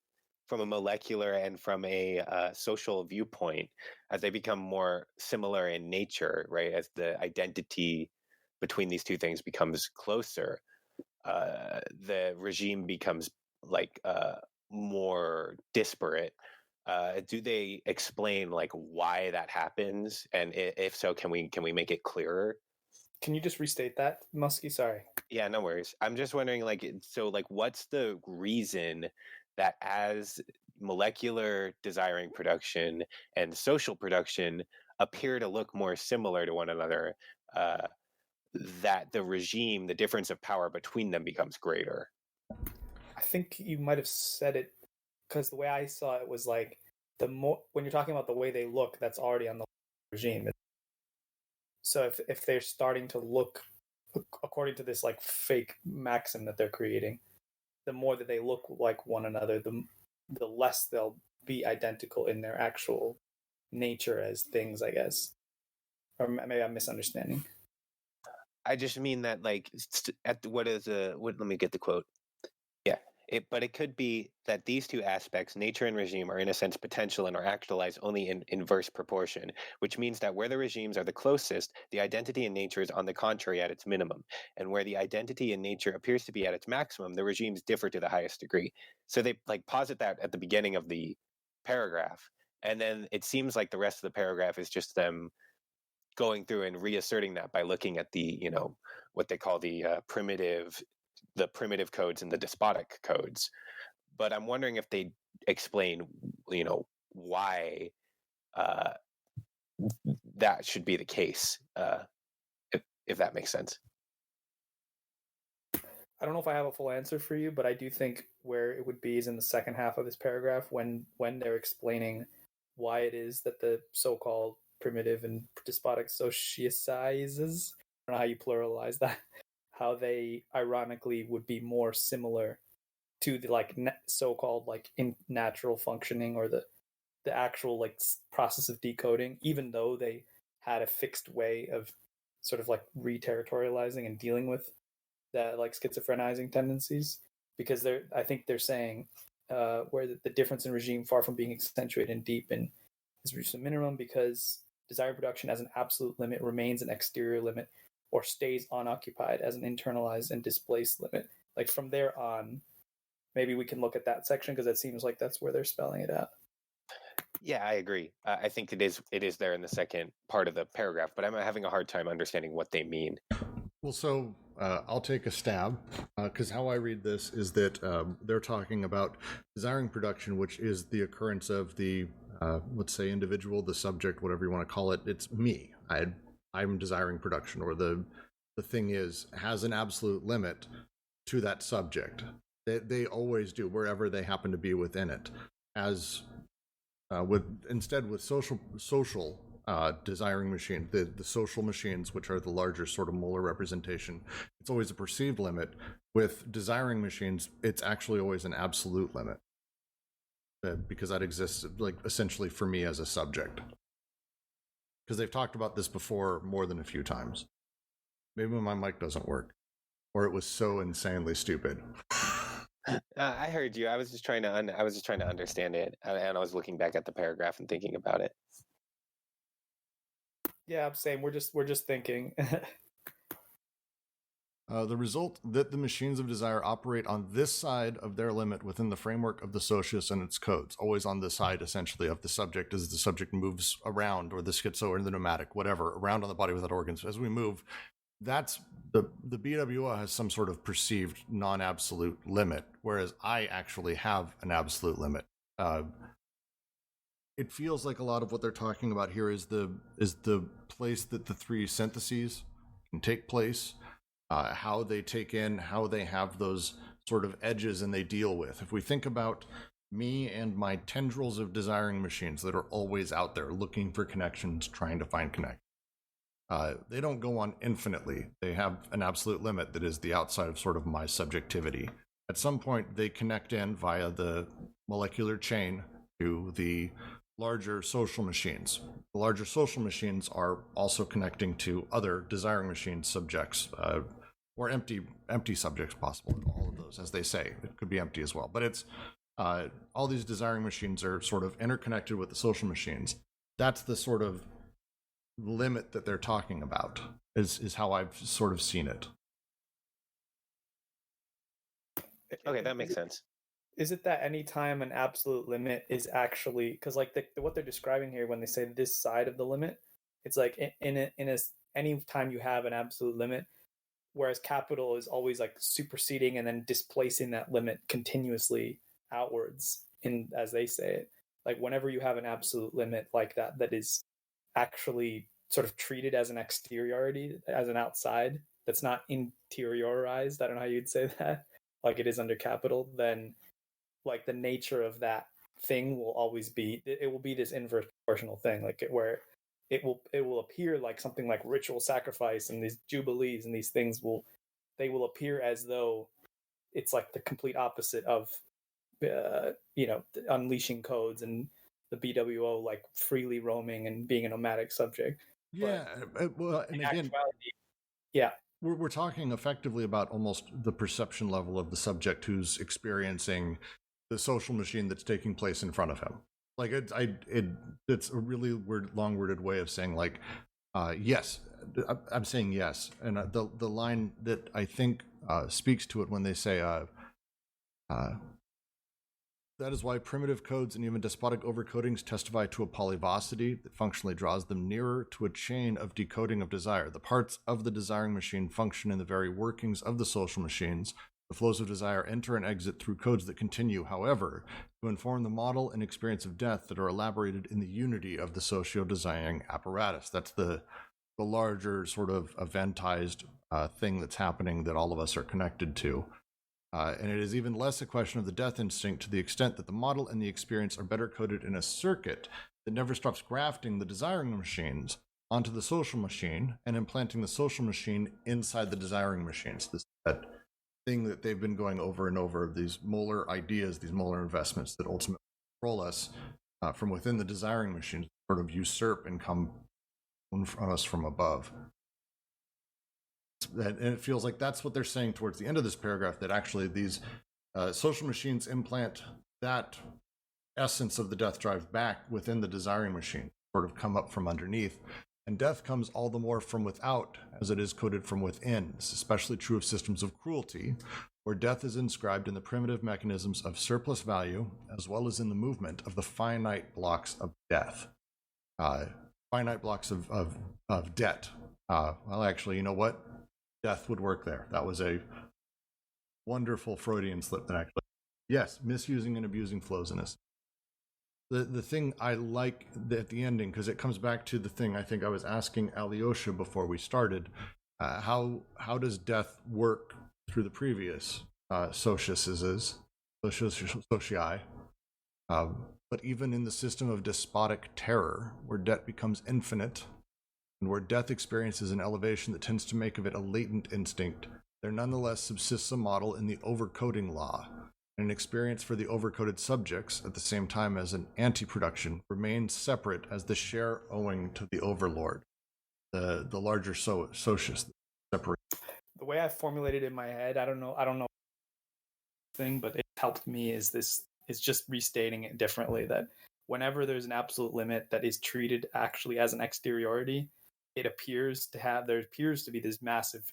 Speaker 5: From a molecular and from a social viewpoint, as they become more similar in nature, right? As the identity between these two things becomes closer, the regime becomes like more disparate. Do they explain like why that happens, and if so, can we make it clearer?
Speaker 3: Can you just restate that, Muskie? Sorry.
Speaker 5: Yeah, no worries. I'm just wondering, what's the reason that as molecular desiring production and social production appear to look more similar to one another, that the regime, the difference of power between them becomes greater?
Speaker 3: I think you might have said it, because the way I saw it was like, the more, when you're talking about the way they look, that's already on the regime. So if they're starting to look according to this like fake maxim that they're creating, the more that they look like one another, the less they'll be identical in their actual nature as things, I guess. Or maybe I'm misunderstanding.
Speaker 5: I just mean that, like, let me get the quote. Yeah. But it could be that these two aspects, nature and regime, are in a sense potential and are actualized only in inverse proportion, which means that where the regimes are the closest, the identity in nature is on the contrary at its minimum, and where the identity in nature appears to be at its maximum, the regimes differ to the highest degree. So they like posit that at the beginning of the paragraph, and then it seems like the rest of the paragraph is just them going through and reasserting that by looking at the, what they call the primitive codes and the despotic codes. But I'm wondering if they explain, why that should be the case, if that makes sense.
Speaker 3: I don't know if I have a full answer for you, but I do think where it would be is in the second half of this paragraph when they're explaining why it is that the so-called primitive and despotic socializes, I don't know how you pluralize that, how they ironically would be more similar to the like so-called like in natural functioning, or the actual like process of decoding, even though they had a fixed way of sort of like re-territorializing and dealing with that like schizophrenizing tendencies. Because I think they're saying where the difference in regime, far from being accentuated and deep, and is reached a minimum because desire production as an absolute limit remains an exterior limit, or stays unoccupied as an internalized and displaced limit. Like from there on, maybe we can look at that section, because it seems like that's where they're spelling it out.
Speaker 5: Yeah, I agree. I think it is there in the second part of the paragraph, but I'm having a hard time understanding what they mean.
Speaker 1: Well, so I'll take a stab, because how I read this is that they're talking about desiring production, which is the occurrence of the, let's say, individual, the subject, whatever you want to call it. It's me. I'm desiring production, or the thing has an absolute limit to that subject. They always do, wherever they happen to be within it. As with social desiring machine, the social machines, which are the larger sort of molar representation, it's always a perceived limit. With desiring machines, it's actually always an absolute limit, because that exists like essentially for me as a subject. Because they've talked about this before more than a few times. Maybe my mic doesn't work, or it was so insanely stupid.
Speaker 5: I heard you. I was just trying to understand it, and I was looking back at the paragraph and thinking about it.
Speaker 3: Yeah, I'm saying we're just thinking.
Speaker 1: The result that the machines of desire operate on this side of their limit within the framework of the socius and its codes, always on the side, essentially, of the subject as the subject moves around, or the schizo or the nomadic, whatever, around on the body without organs. As we move, that's the BWO has some sort of perceived non-absolute limit, whereas I actually have an absolute limit. It feels like a lot of what they're talking about here is the place that the three syntheses can take place. How they take in, how they have those sort of edges and they deal with. If we think about me and my tendrils of desiring machines that are always out there looking for connections, trying to find connections, they don't go on infinitely. They have an absolute limit that is the outside of sort of my subjectivity. At some point, they connect in via the molecular chain to the larger social machines. The larger social machines are also connecting to other desiring machine subjects, or empty subjects possible in all of those, as they say. It could be empty as well. But it's all these desiring machines are sort of interconnected with the social machines. That's the sort of limit that they're talking about, is how I've sort of seen it.
Speaker 5: Okay, that makes sense.
Speaker 3: Is it that anytime an absolute limit is actually, because like what they're describing here when they say this side of the limit, it's like any time you have an absolute limit, whereas capital is always like superseding and then displacing that limit continuously outwards, in as they say it. Like whenever you have an absolute limit like that is actually sort of treated as an exteriority, as an outside, that's not interiorized, I don't know how you'd say that, like it is under capital, then like the nature of that thing will always be, it will be this inverse proportional thing, like where it will appear like something like ritual sacrifice, and these jubilees and these things will appear as though it's like the complete opposite of unleashing codes and the BWO like freely roaming and being a nomadic subject.
Speaker 1: Yeah, well, and again,
Speaker 3: yeah,
Speaker 1: we're talking effectively about almost the perception level of the subject who's experiencing the social machine that's taking place in front of him. Like it's a really long-worded way of saying like, yes, I'm saying yes, and the line that I think speaks to it when they say, that is why primitive codes and even despotic overcodings testify to a polyvocity that functionally draws them nearer to a chain of decoding of desire. The parts of the desiring machine function in the very workings of the social machines. The flows of desire enter and exit through codes that continue, however, to inform the model and experience of death that are elaborated in the unity of the socio-desiring apparatus. That's the larger sort of eventized thing that's happening that all of us are connected to. And it is even less a question of the death instinct to the extent that the model and the experience are better coded in a circuit that never stops grafting the desiring machines onto the social machine and implanting the social machine inside the desiring machines. That thing that they've been going over and over, these molar ideas, these molar investments that ultimately control us from within the desiring machines, sort of usurp and come on us from above. And it feels like that's what they're saying towards the end of this paragraph, that actually these social machines implant that essence of the death drive back within the desiring machine, sort of come up from underneath. And death comes all the more from without as it is coded from within. This is especially true of systems of cruelty, where death is inscribed in the primitive mechanisms of surplus value, as well as in the movement of the finite blocks of death. Finite blocks of debt. Well, actually, you know what? Death would work there. That was a wonderful Freudian slip that actually, yes, misusing and abusing flows in us. The thing I like at the ending, because it comes back to the thing I think I was asking Alyosha before we started, how does death work through the previous socii, but even in the system of despotic terror, where debt becomes infinite, and where death experiences an elevation that tends to make of it a latent instinct, there nonetheless subsists a model in the overcoding law. An experience for the overcoded subjects, at the same time as an anti-production, remains separate as the share owing to the overlord, the larger socius. Separate.
Speaker 3: The way I formulated it in my head, I don't know thing, but it helped me is just restating it differently, that whenever there's an absolute limit that is treated actually as an exteriority, there appears to be this massive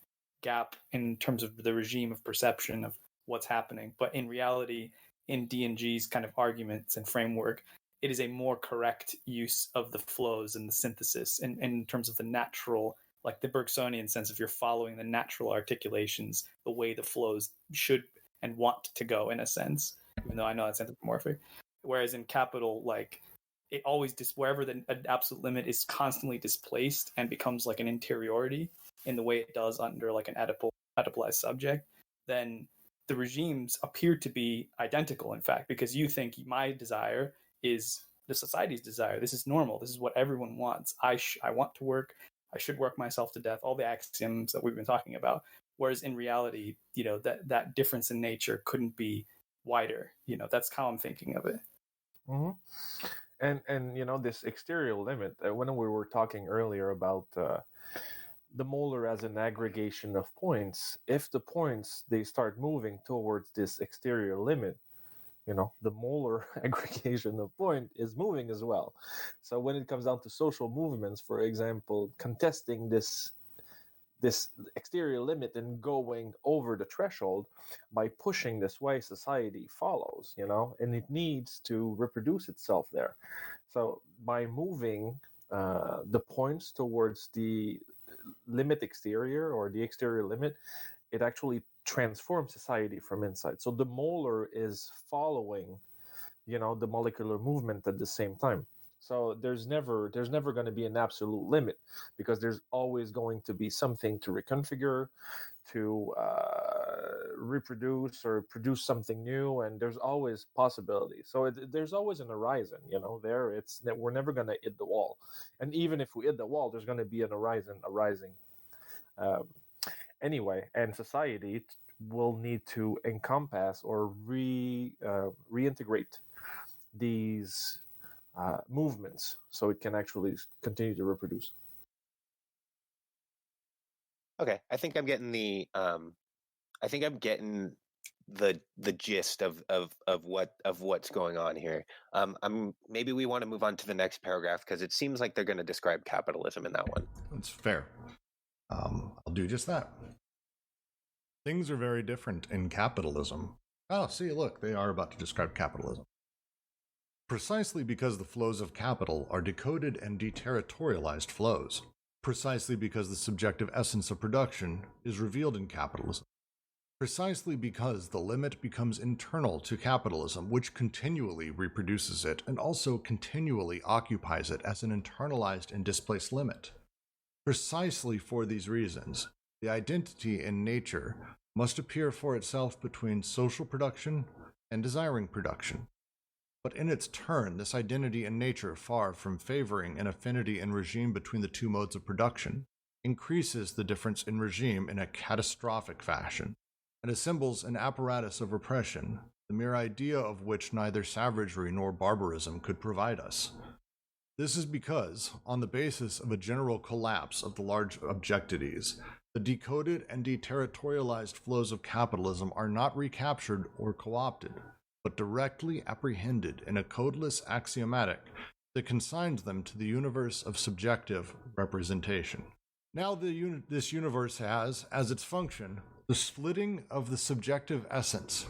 Speaker 3: gap in terms of the regime of perception of what's happening. But in reality, in D&G's kind of arguments and framework, it is a more correct use of the flows and the synthesis in terms of the natural, like the Bergsonian sense, if you're following the natural articulations, the way the flows should and want to go, in a sense, even though I know that's anthropomorphic. Whereas in Capital, like, it always, wherever the absolute limit is constantly displaced and becomes like an interiority in the way it does under like an Oedipalized subject, then the regimes appear to be identical, in fact, because you think my desire is the society's desire. This is normal. This is what everyone wants. I want to work. I should work myself to death. All the axioms that we've been talking about. Whereas in reality, that difference in nature couldn't be wider. That's how I'm thinking of it.
Speaker 4: Mm-hmm. And this exterior limit, when we were talking earlier about the molar as an aggregation of points, if the points, they start moving towards this exterior limit, the molar aggregation of point is moving as well. So when it comes down to social movements, for example, contesting this exterior limit and going over the threshold, by pushing this way, society follows, and it needs to reproduce itself there. So by moving the points towards the limit exterior or the exterior limit, it actually transforms society from inside. So the molar is following, the molecular movement at the same time. So there's never going to be an absolute limit, because there's always going to be something to reconfigure, to reproduce or produce something new, and there's always possibilities. So there's always an horizon, we're never going to hit the wall. And even if we hit the wall, there's going to be an horizon arising. Anyway, and society will need to encompass or reintegrate these movements so it can actually continue to reproduce.
Speaker 5: Okay, I think I'm getting the gist of what's going on here. Maybe we want to move on to the next paragraph, because it seems like they're going to describe capitalism in that one.
Speaker 1: That's fair. I'll do just that. Things are very different in capitalism. Oh, see, look, they are about to describe capitalism. Precisely because the flows of capital are decoded and deterritorialized flows. Precisely because the subjective essence of production is revealed in capitalism. Precisely because the limit becomes internal to capitalism, which continually reproduces it and also continually occupies it as an internalized and displaced limit. Precisely for these reasons, the identity in nature must appear for itself between social production and desiring production. But in its turn, this identity in nature, far from favoring an affinity in regime between the two modes of production, increases the difference in regime in a catastrophic fashion, and assembles an apparatus of repression, the mere idea of which neither savagery nor barbarism could provide us. This is because, on the basis of a general collapse of the large objectivities, the decoded and deterritorialized flows of capitalism are not recaptured or co-opted, but directly apprehended in a codeless axiomatic that consigns them to the universe of subjective representation. Now this universe has, as its function, the splitting of the subjective essence,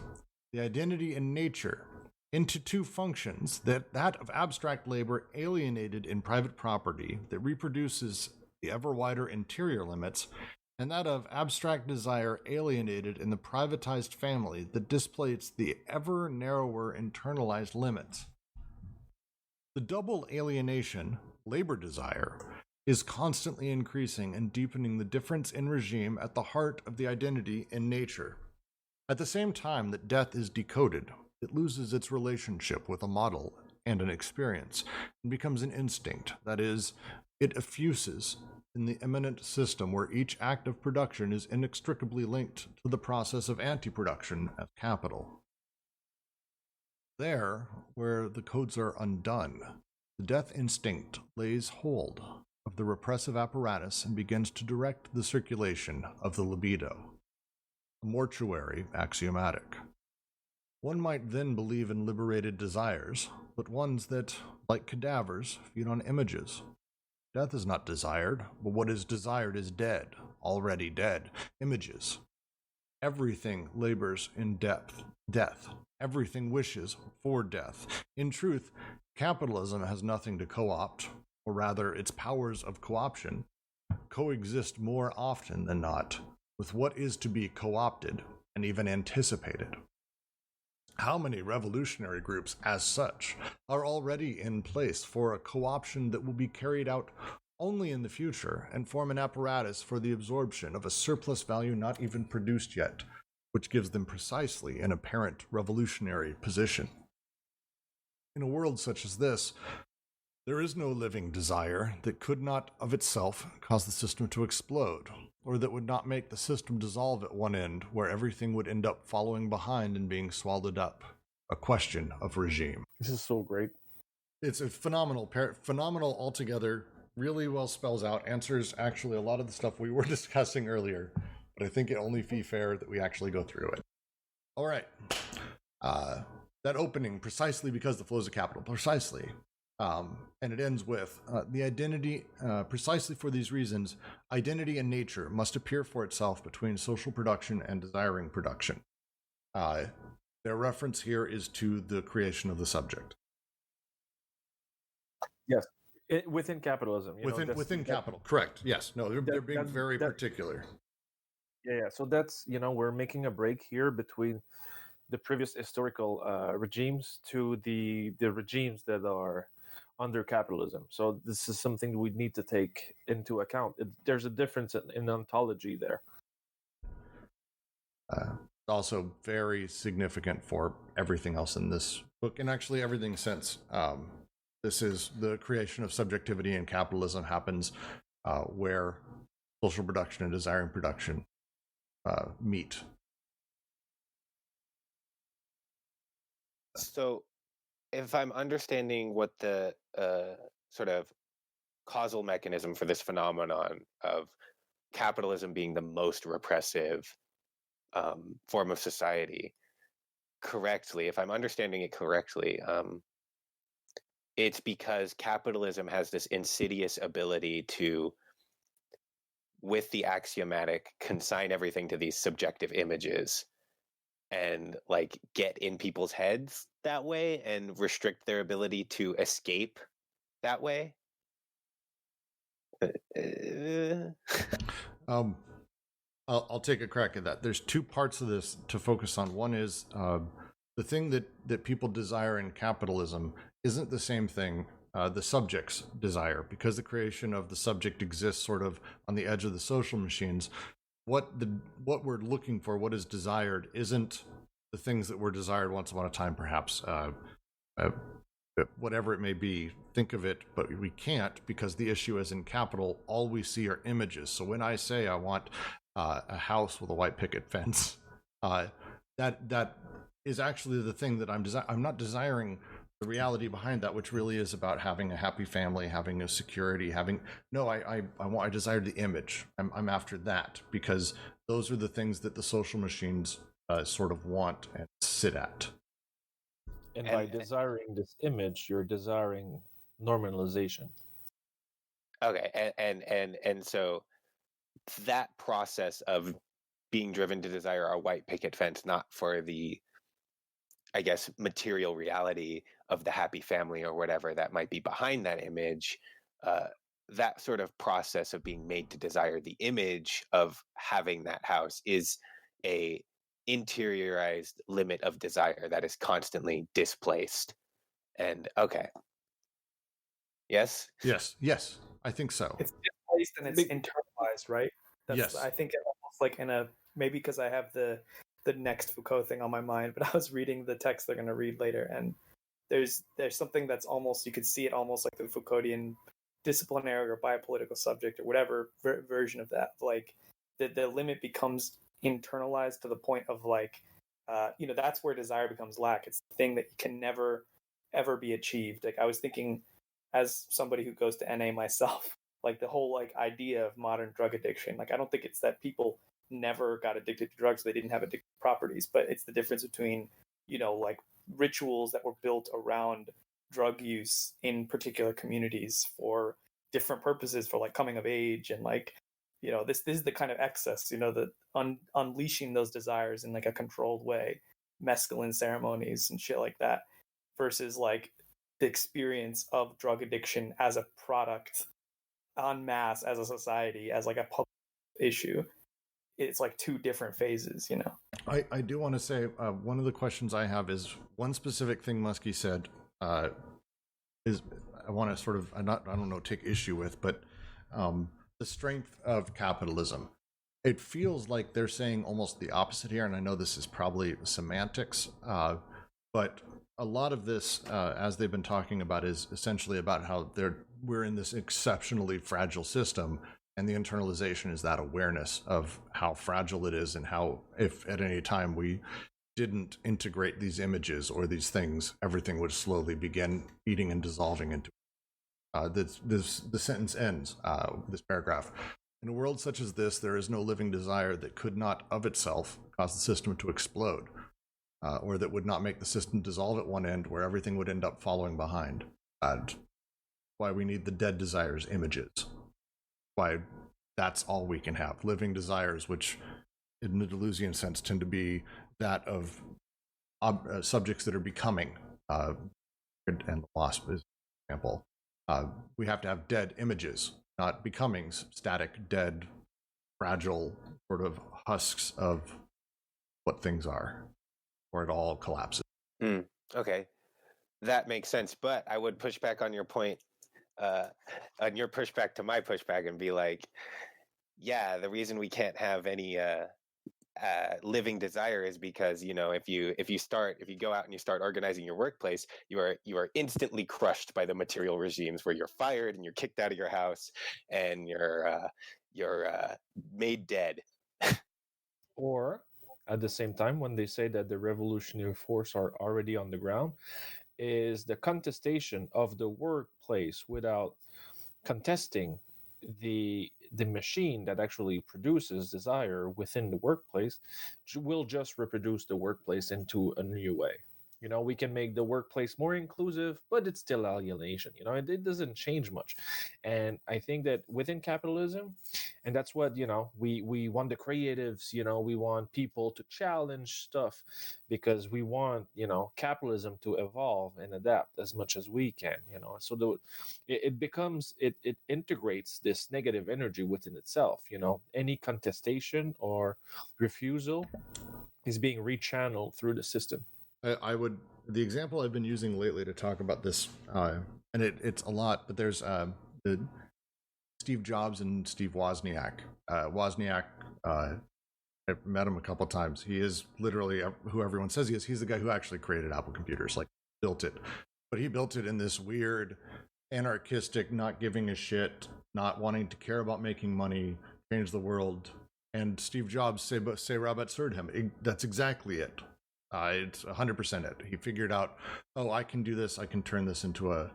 Speaker 1: the identity in nature, into two functions, that of abstract labor alienated in private property that reproduces the ever wider interior limits, and that of abstract desire alienated in the privatized family that displaces the ever narrower internalized limits. The double alienation, labor desire, is constantly increasing and deepening the difference in regime at the heart of the identity in nature. At the same time that death is decoded, it loses its relationship with a model and an experience, and becomes an instinct, that is, it effuses in the immanent system where each act of production is inextricably linked to the process of anti-production as capital. There, where the codes are undone, the death instinct lays hold of the repressive apparatus and begins to direct the circulation of the libido. A mortuary axiomatic. One might then believe in liberated desires, but ones that, like cadavers, feed on images. Death is not desired, but what is desired is dead, already dead. Images. Everything labors in death. Everything wishes for death. In truth, capitalism has nothing to co-opt, or rather, its powers of co-option coexist more often than not with what is to be co-opted and even anticipated. How many revolutionary groups, as such, are already in place for a co-option that will be carried out only in the future and form an apparatus for the absorption of a surplus value not even produced yet, which gives them precisely an apparent revolutionary position? In a world such as this, there is no living desire that could not of itself cause the system to explode, or that would not make the system dissolve at one end, where everything would end up following behind and being swallowed up. A question of regime.
Speaker 4: This is so great.
Speaker 1: It's a phenomenal altogether, really well spells out, answers actually a lot of the stuff we were discussing earlier, but I think it only be fair that we actually go through it. All right. That opening, precisely because the flows of capital, precisely. And it ends with the identity, precisely for these reasons, identity and nature must appear for itself between social production and desiring production. Their reference here is to the creation of the subject.
Speaker 4: Yes, within capitalism.
Speaker 1: Within capital, correct. Yes, no, they're being very particular.
Speaker 4: Yeah. So that's, we're making a break here between the previous historical regimes to the regimes that are under capitalism. So this is something we need to take into account. There's a difference in ontology there.
Speaker 1: Also very significant for everything else in this book, and actually everything since. This is the creation of subjectivity in capitalism happens where social production and desiring production meet.
Speaker 5: So if I'm understanding what the sort of causal mechanism for this phenomenon of capitalism being the most repressive form of society correctly, if I'm understanding it correctly, it's because capitalism has this insidious ability to, with the axiomatic, consign everything to these subjective images and like get in people's heads that way and restrict their ability to escape that way.
Speaker 1: I'll take a crack at that. There's two parts of this to focus on. One is the thing that people desire in capitalism isn't the same thing the subject's desire, because the creation of the subject exists sort of on the edge of the social machines. What we're looking for, what is desired, isn't the things that were desired once upon a time, perhaps. Whatever it may be, think of it, but we can't, because the issue is in capital, all we see are images. So when I say I want a house with a white picket fence, that is actually the thing that I'm not desiring the reality behind that, which really is about having a happy family, having a security, I desire the image. I'm after that, because those are the things that the social machines sort of want and sit at.
Speaker 4: And by desiring this image, you're desiring normalization.
Speaker 5: Okay, and so that process of being driven to desire a white picket fence, not for the, I guess, material reality of the happy family or whatever that might be behind that image, that sort of process of being made to desire the image of having that house is a interiorized limit of desire that is constantly displaced. And okay. Yes,
Speaker 1: I think so.
Speaker 3: It's displaced and it's internalized, right?
Speaker 1: Yes.
Speaker 3: I think it almost like maybe because I have the next Foucault thing on my mind, but I was reading the text they're going to read later, and there's something that's almost, you could see it almost like the Foucauldian disciplinary or biopolitical subject or whatever version of that. Like the limit becomes internalized to the point of like, that's where desire becomes lack. It's the thing that can never ever be achieved. Like I was thinking, as somebody who goes to NA myself, like the whole like idea of modern drug addiction, like I don't think it's that people never got addicted to drugs, they didn't have addictive properties, but it's the difference between, like rituals that were built around drug use in particular communities for different purposes for like coming of age and like, you know, this is the kind of excess, you know, the unleashing those desires in like a controlled way, mescaline ceremonies and shit like that, versus like the experience of drug addiction as a product en masse, as a society, as like a public issue. It's like two different phases, you know.
Speaker 1: I do want to say one of the questions I have is one specific thing Muskie said is I want to sort of I don't know take issue with, but the strength of capitalism. It feels like they're saying almost the opposite here, and I know this is probably semantics, but a lot of this, as they've been talking about, is essentially about how we're in this exceptionally fragile system, and the internalization is that awareness of how fragile it is and how, if at any time we didn't integrate these images or these things, everything would slowly begin eating and dissolving into the sentence ends, this paragraph. In a world such as this, there is no living desire that could not of itself cause the system to explode, or that would not make the system dissolve at one end where everything would end up following behind. Why we need the dead desires images. Why that's all we can have. Living desires, which in the Deleuzian sense tend to be that of subjects that are becoming, and the wasp is an example. We have to have dead images, not becomings, static, dead, fragile sort of husks of what things are, or it all collapses.
Speaker 5: Okay, that makes sense. But I would push back on your point, on your pushback to my pushback, and be like, yeah, the reason we can't have any living desire is because, you know, if you go out and you start organizing your workplace, you are instantly crushed by the material regimes where you're fired and you're kicked out of your house and you're made dead.
Speaker 4: Or at the same time, when they say that the revolutionary force are already on the ground, is the contestation of the workplace without contesting the machine that actually produces desire within the workplace will just reproduce the workplace into a new way. You know, we can make the workplace more inclusive, but it's still alienation. You know, it doesn't change much. And I think that within capitalism, and that's what, you know, we want the creatives, you know, we want people to challenge stuff because we want, you know, capitalism to evolve and adapt as much as we can, you know. So it integrates this negative energy within itself, you know. Any contestation or refusal is being rechanneled through the system.
Speaker 1: The example I've been using lately to talk about this, and it's a lot, but there's Steve Jobs and Steve Wozniak. Wozniak, I've met him a couple times. He is literally who everyone says he is. He's the guy who actually created Apple computers, like built it. But he built it in this weird, anarchistic, not giving a shit, not wanting to care about making money, change the world. And Steve Jobs, say Robert Surdham, that's exactly it. It's 100% it. He figured out, oh, I can do this. I can turn this into a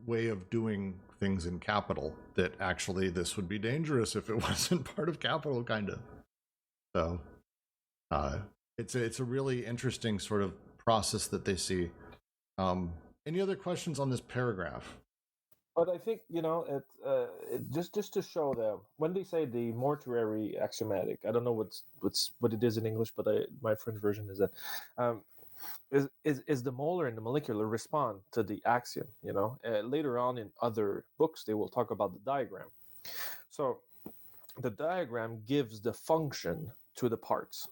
Speaker 1: way of doing things in capital that actually this would be dangerous if it wasn't part of capital, kind of. So it's a really interesting sort of process that they see. Any other questions on this paragraph?
Speaker 4: But I think, you know, just to show them when they say the mortuary axiomatic, I don't know what it is in English, but my French version is that is the molar and the molecular respond to the axiom. You know, later on in other books they will talk about the diagram. So the diagram gives the function to the parts.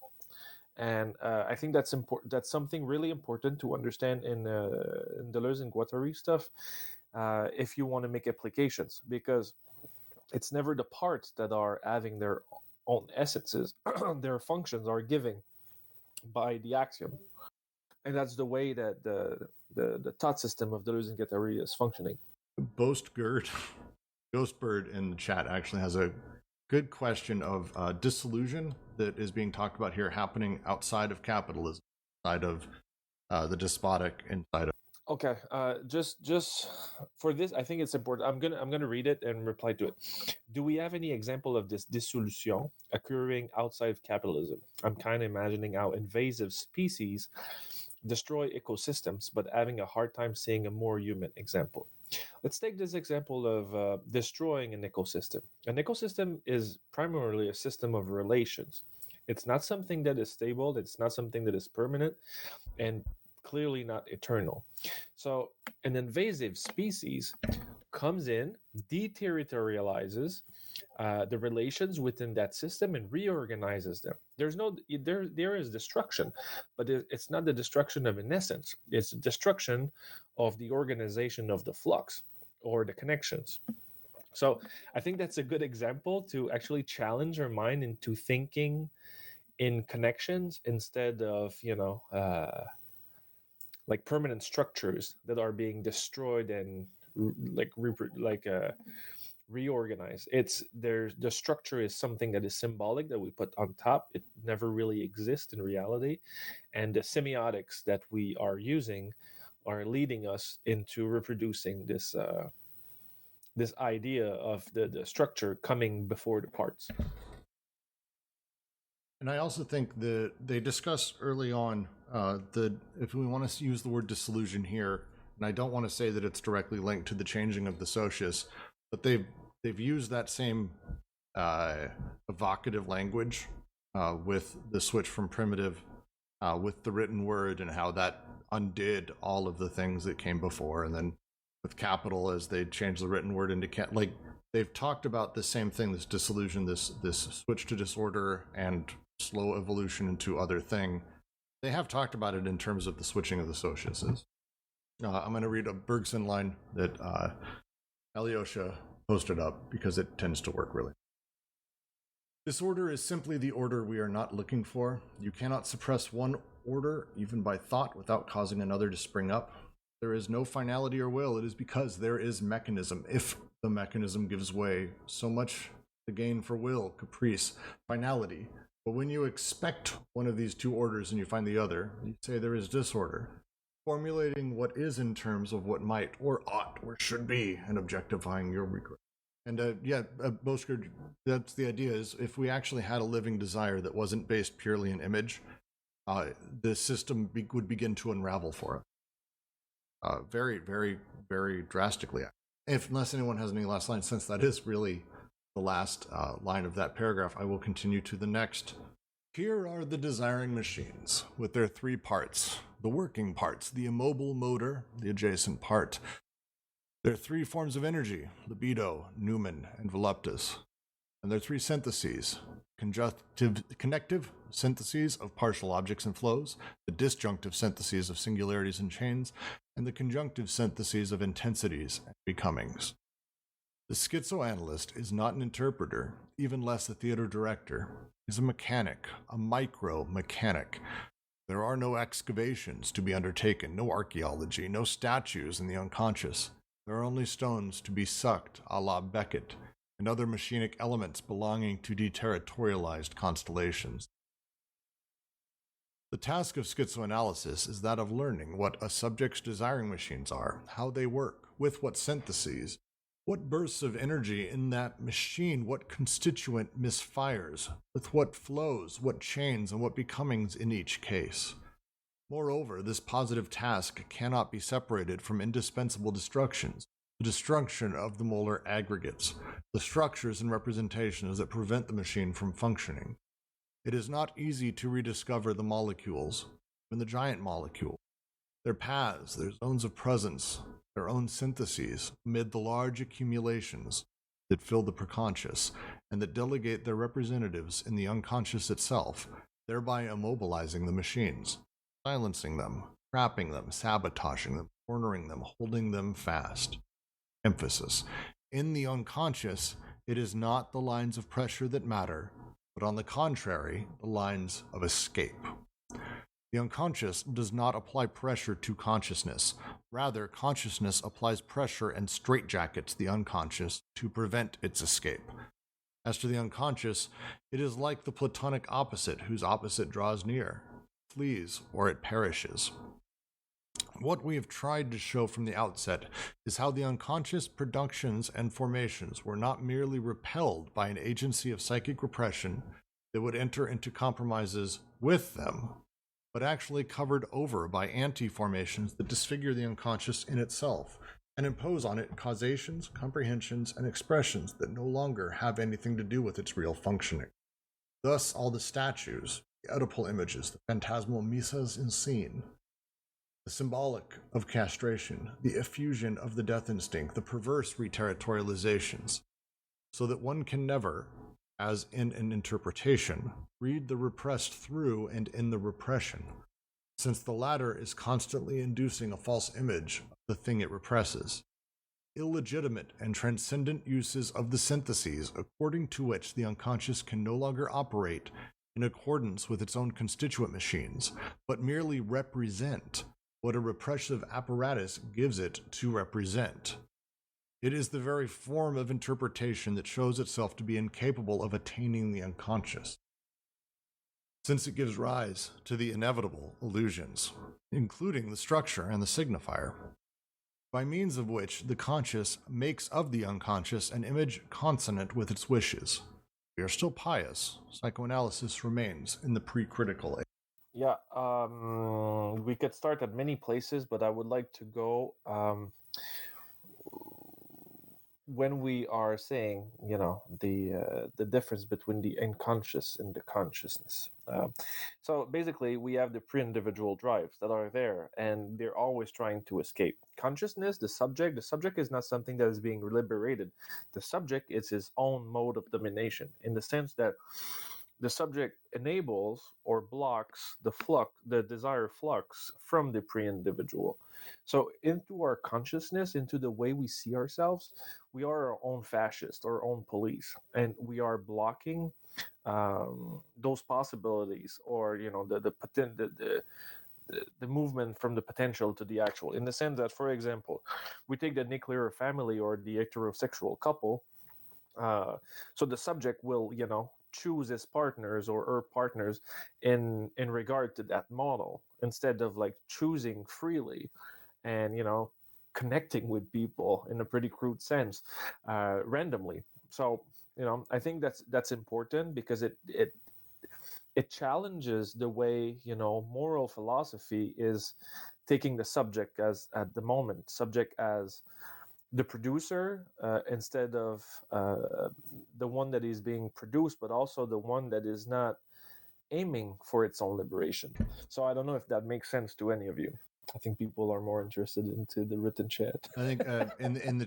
Speaker 4: And I think that's important. That's something really important to understand in Deleuze and Guattari stuff. If you want to make applications, because it's never the parts that are having their own essences. Their functions are given by the axiom, and that's the way that the thought system of Deleuze and Guattari is functioning.
Speaker 1: Ghostbird in the chat actually has a good question of disillusion that is being talked about here happening outside of capitalism, outside of the despotic, inside of.
Speaker 4: Okay, just for this, I think it's important. I'm gonna read it and reply to it. Do we have any example of this dissolution occurring outside of capitalism? I'm kind of imagining how invasive species destroy ecosystems, but having a hard time seeing a more human example. Let's take this example of destroying an ecosystem. An ecosystem is primarily a system of relations. It's not something that is stable, it's not something that is permanent, and clearly not eternal. So an invasive species comes in, deterritorializes the relations within that system and reorganizes them. There is destruction, but it's not the destruction of an essence. It's the destruction of the organization of the flux or the connections. So I think that's a good example to actually challenge our mind into thinking in connections instead of, like permanent structures that are being destroyed and reorganized. The structure is something that is symbolic that we put on top. It never really exists in reality, and the semiotics that we are using are leading us into reproducing this idea of the structure coming before the parts.
Speaker 1: And I also think that they discuss early on if we want to use the word dissolution here, and I don't want to say that it's directly linked to the changing of the socius, but they've used that same evocative language with the switch from primitive with the written word and how that undid all of the things that came before, and then with capital as they changed the written word into they've talked about the same thing, this dissolution, this switch to disorder and slow evolution into other thing. They have talked about it in terms of the switching of the sociuses. I'm going to read a Bergson line that Alyosha posted up because it tends to work really. Disorder is simply the order we are not looking for. You cannot suppress one order, even by thought, without causing another to spring up. There is no finality or will. It is because there is mechanism. If the mechanism gives way, so much the gain for will, caprice, finality. But when you expect one of these two orders and you find the other, you say there is disorder. Formulating what is in terms of what might or ought or should be and objectifying your regret. And Bosker, that's the idea, is if we actually had a living desire that wasn't based purely in image, the system would begin to unravel for us. Very, very, very drastically. Unless anyone has any last line, since that is really the last line of that paragraph, I will continue to the next. Here are the desiring machines, with their three parts. The working parts, the immobile motor, the adjacent part. Their three forms of energy, libido, numen, and voluptas. And their three syntheses, connective syntheses of partial objects and flows, the disjunctive syntheses of singularities and chains, and the conjunctive syntheses of intensities and becomings. The schizoanalyst is not an interpreter, even less a theater director. He is a mechanic, a micro-mechanic. There are no excavations to be undertaken, no archaeology, no statues in the unconscious. There are only stones to be sucked a la Beckett, and other machinic elements belonging to deterritorialized constellations. The task of schizoanalysis is that of learning what a subject's desiring machines are, how they work, with what syntheses, what bursts of energy in that machine, what constituent misfires, with what flows, what chains, and what becomings in each case. Moreover, this positive task cannot be separated from indispensable destructions, the destruction of the molar aggregates, the structures and representations that prevent the machine from functioning. It is not easy to rediscover the molecules, even the giant molecule, their paths, their zones of presence, their own syntheses, amid the large accumulations that fill the preconscious and that delegate their representatives in the unconscious itself, thereby immobilizing the machines, silencing them, trapping them, sabotaging them, cornering them, holding them fast. Emphasis. In the unconscious, it is not the lines of pressure that matter, but on the contrary, the lines of escape. The unconscious does not apply pressure to consciousness. Rather, consciousness applies pressure and straitjackets the unconscious to prevent its escape. As to the unconscious, it is like the Platonic opposite whose opposite draws near, flees, or it perishes. What we have tried to show from the outset is how the unconscious productions and formations were not merely repelled by an agency of psychic repression that would enter into compromises with them, but actually covered over by anti-formations that disfigure the unconscious in itself and impose on it causations, comprehensions, and expressions that no longer have anything to do with its real functioning. Thus, all the statues, the Oedipal images, the phantasmal misas in scene, the symbolic of castration, the effusion of the death instinct, the perverse reterritorializations, so that one can never, as in an interpretation, read the repressed through and in the repression, since the latter is constantly inducing a false image of the thing it represses. Illegitimate and transcendent uses of the syntheses according to which the unconscious can no longer operate in accordance with its own constituent machines, but merely represent what a repressive apparatus gives it to represent. It is the very form of interpretation that shows itself to be incapable of attaining the unconscious, since it gives rise to the inevitable illusions, including the structure and the signifier, by means of which the conscious makes of the unconscious an image consonant with its wishes. We are still pious. Psychoanalysis remains in the pre-critical age.
Speaker 4: Yeah, we could start at many places, but I would like to go when we are saying, the difference between the unconscious and the consciousness. So basically, we have the pre-individual drives that are there, and they're always trying to escape. Consciousness, the subject is not something that is being liberated. The subject is his own mode of domination, in the sense that the subject enables or blocks the desired flux from the pre-individual. So into our consciousness, into the way we see ourselves, we are our own fascist, our own police, and we are blocking those possibilities, or the movement from the potential to the actual. In the sense that, for example, we take the nuclear family or the heterosexual couple. So the subject will, choose his partners or her partners in regard to that model, instead of like choosing freely and connecting with people in a pretty crude sense, randomly. So I think that's important, because it challenges the way moral philosophy is taking the subject as the producer, instead of the one that is being produced, but also the one that is not aiming for its own liberation. So I don't know if that makes sense to any of you. I think people are more interested into the written chat.
Speaker 1: I think in the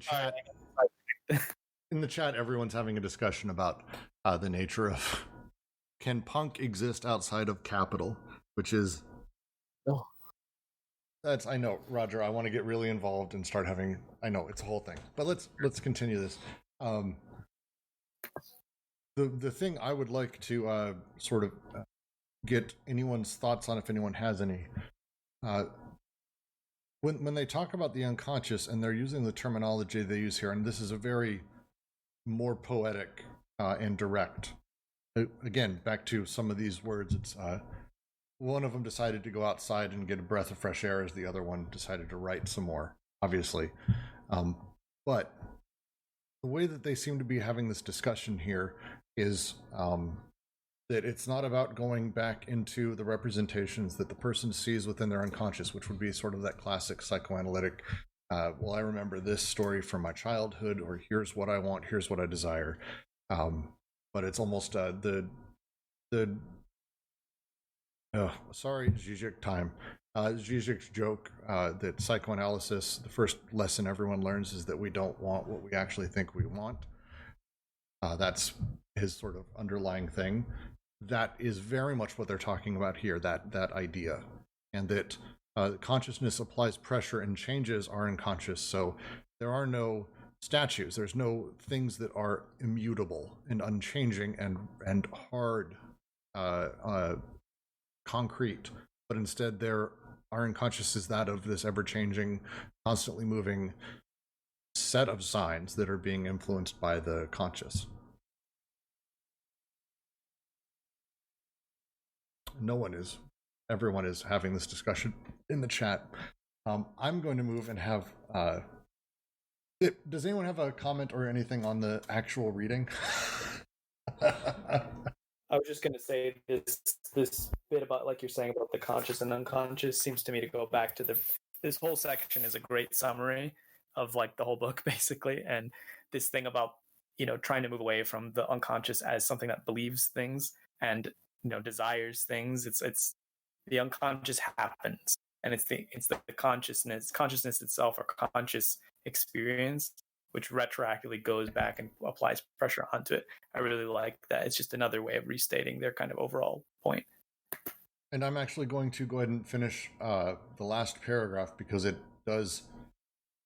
Speaker 1: chat, everyone's having a discussion about the nature of, can punk exist outside of capital, which is.
Speaker 4: Oh.
Speaker 1: I know, Roger, I want to get really involved and start having, I know, it's a whole thing. But let's continue this. The thing I would like to sort of get anyone's thoughts on, if anyone has any, when they talk about the unconscious, and they're using the terminology they use here, and this is a very more poetic and direct. Again, back to some of these words, it's one of them decided to go outside and get a breath of fresh air, as the other one decided to write some more, obviously. But the way that they seem to be having this discussion here is that it's not about going back into the representations that the person sees within their unconscious, which would be sort of that classic psychoanalytic, well, I remember this story from my childhood, or here's what I want, here's what I desire. But it's almost sorry, Zizek time. Zizek's joke that psychoanalysis, the first lesson everyone learns is that we don't want what we actually think we want. That's his sort of underlying thing. That is very much what they're talking about here, that idea. And that consciousness applies pressure and changes our unconscious. So there are no statues. There's no things that are immutable and unchanging and hard, concrete, but instead our unconscious is that of this ever-changing, constantly moving set of signs that are being influenced by the conscious. Everyone is having this discussion in the chat. I'm going to move and have does anyone have a comment or anything on the actual reading?
Speaker 3: I was just going to say this bit about, like you're saying, about the conscious and unconscious seems to me to go back to this whole section is a great summary of like the whole book basically, and this thing about trying to move away from the unconscious as something that believes things and desires things. It's the unconscious happens, and it's the consciousness itself, or conscious experience, which retroactively goes back and applies pressure onto it. I really like that. It's just another way of restating their kind of overall point.
Speaker 1: And I'm actually going to go ahead and finish the last paragraph because it does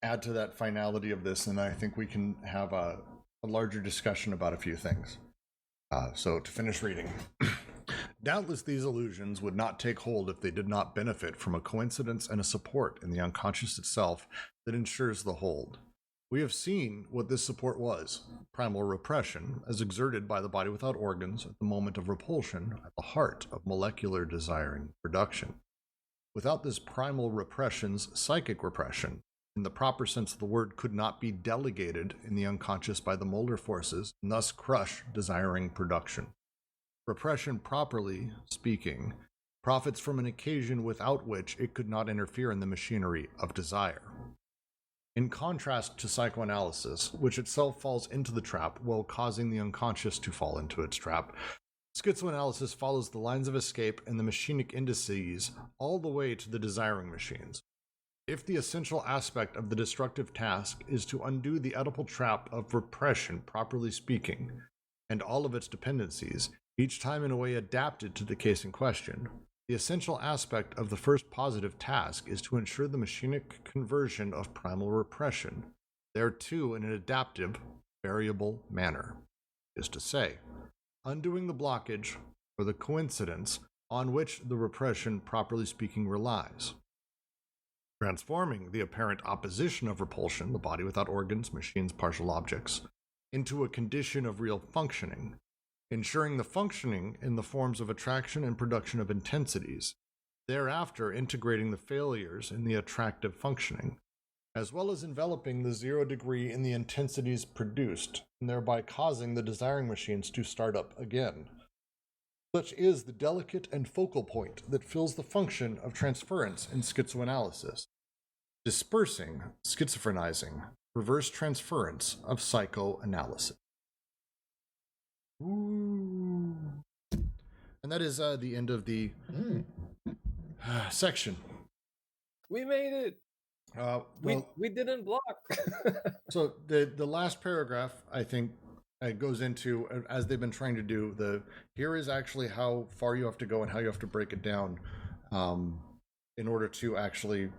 Speaker 1: add to that finality of this, and I think we can have a larger discussion about a few things. So to finish reading. Doubtless these illusions would not take hold if they did not benefit from a coincidence and a support in the unconscious itself that ensures the hold. We have seen what this support was: primal repression, as exerted by the body without organs at the moment of repulsion at the heart of molecular desiring production. Without this primal repression's psychic repression, in the proper sense of the word, could not be delegated in the unconscious by the molar forces, and thus crush desiring production. Repression, properly speaking, profits from an occasion without which it could not interfere in the machinery of desire. In contrast to psychoanalysis, which itself falls into the trap while causing the unconscious to fall into its trap, schizoanalysis follows the lines of escape and the machinic indices all the way to the desiring machines. If the essential aspect of the destructive task is to undo the Oedipal trap of repression, properly speaking, and all of its dependencies, each time in a way adapted to the case in question, the essential aspect of the first positive task is to ensure the machinic conversion of primal repression, thereto in an adaptive, variable manner, is to say, undoing the blockage or the coincidence on which the repression, properly speaking, relies, transforming the apparent opposition of repulsion, the body without organs, machines, partial objects, into a condition of real functioning, ensuring the functioning in the forms of attraction and production of intensities, thereafter integrating the failures in the attractive functioning, as well as enveloping the 0 degree in the intensities produced, and thereby causing the desiring machines to start up again. Such is the delicate and focal point that fills the function of transference in schizoanalysis, dispersing, schizophrenizing, reverse transference of psychoanalysis. Ooh. And that is the end of the section.
Speaker 4: We made it. We didn't block.
Speaker 1: So the last paragraph, I think, goes into, as they've been trying to do, here is actually how far you have to go and how you have to break it down in order to actually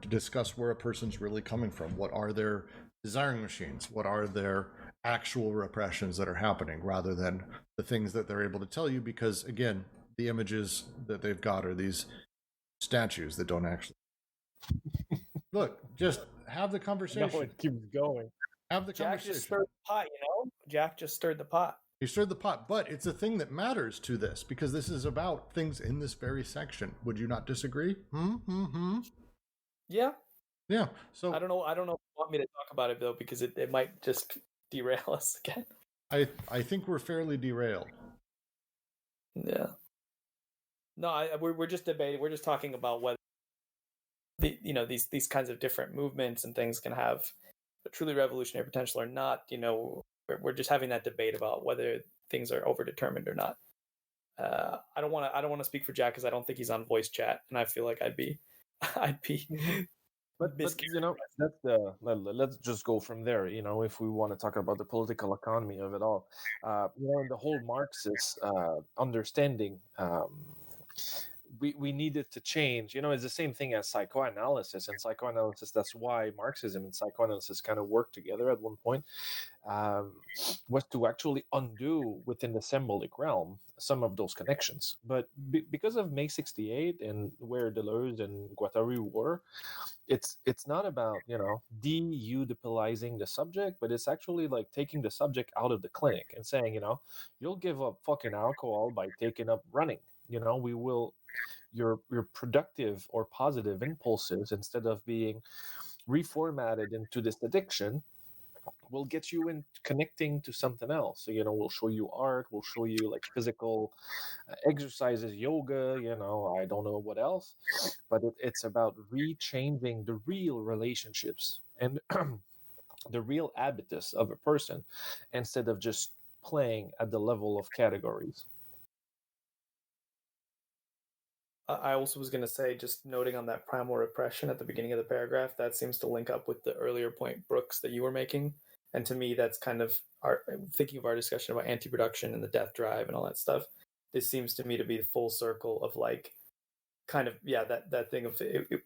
Speaker 1: discuss where a person's really coming from. What are their desiring machines? What are their actual repressions that are happening, rather than the things that they're able to tell you, because again, the images that they've got are these statues that don't actually look. Just have the conversation.
Speaker 4: No, it keeps going.
Speaker 1: Have the
Speaker 3: Jack
Speaker 1: conversation.
Speaker 3: just stirred the pot, Jack just stirred the pot.
Speaker 1: He stirred the pot, but it's a thing that matters to this, because this is about things in this very section. Would you not disagree?
Speaker 3: Yeah.
Speaker 1: Yeah. So
Speaker 3: I don't know if you want me to talk about it though, because it might just derail us again.
Speaker 1: I think we're fairly derailed.
Speaker 3: Yeah. No, we're just debating. We're just talking about whether these kinds of different movements and things can have a truly revolutionary potential or not. We're just having that debate about whether things are overdetermined or not. I don't want to speak for Jack because I don't think he's on voice chat, and I feel like I'd be.
Speaker 4: But that's let's just go from there. If we want to talk about the political economy of it all, in the whole Marxist understanding, we needed to change. It's the same thing as psychoanalysis. And psychoanalysis, that's why Marxism and psychoanalysis kind of worked together at one point, was to actually undo within the symbolic realm some of those connections. But because of May 68 and where Deleuze and Guattari were, it's not about, de-Oedipalizing the subject, but it's actually like taking the subject out of the clinic and saying, you'll give up fucking alcohol by taking up running. We will, your productive or positive impulses, instead of being reformatted into this addiction, will get you in connecting to something else. So, we'll show you art, we'll show you like physical exercises, yoga, I don't know what else, but it's about rechanging the real relationships and the real habitus of a person instead of just playing at the level of categories.
Speaker 3: I also was going to say, just noting on that primal repression at the beginning of the paragraph, that seems to link up with the earlier point, Brooks, that you were making. And to me, that's kind of thinking of our discussion about anti-production and the death drive and all that stuff. This seems to me to be the full circle of that thing of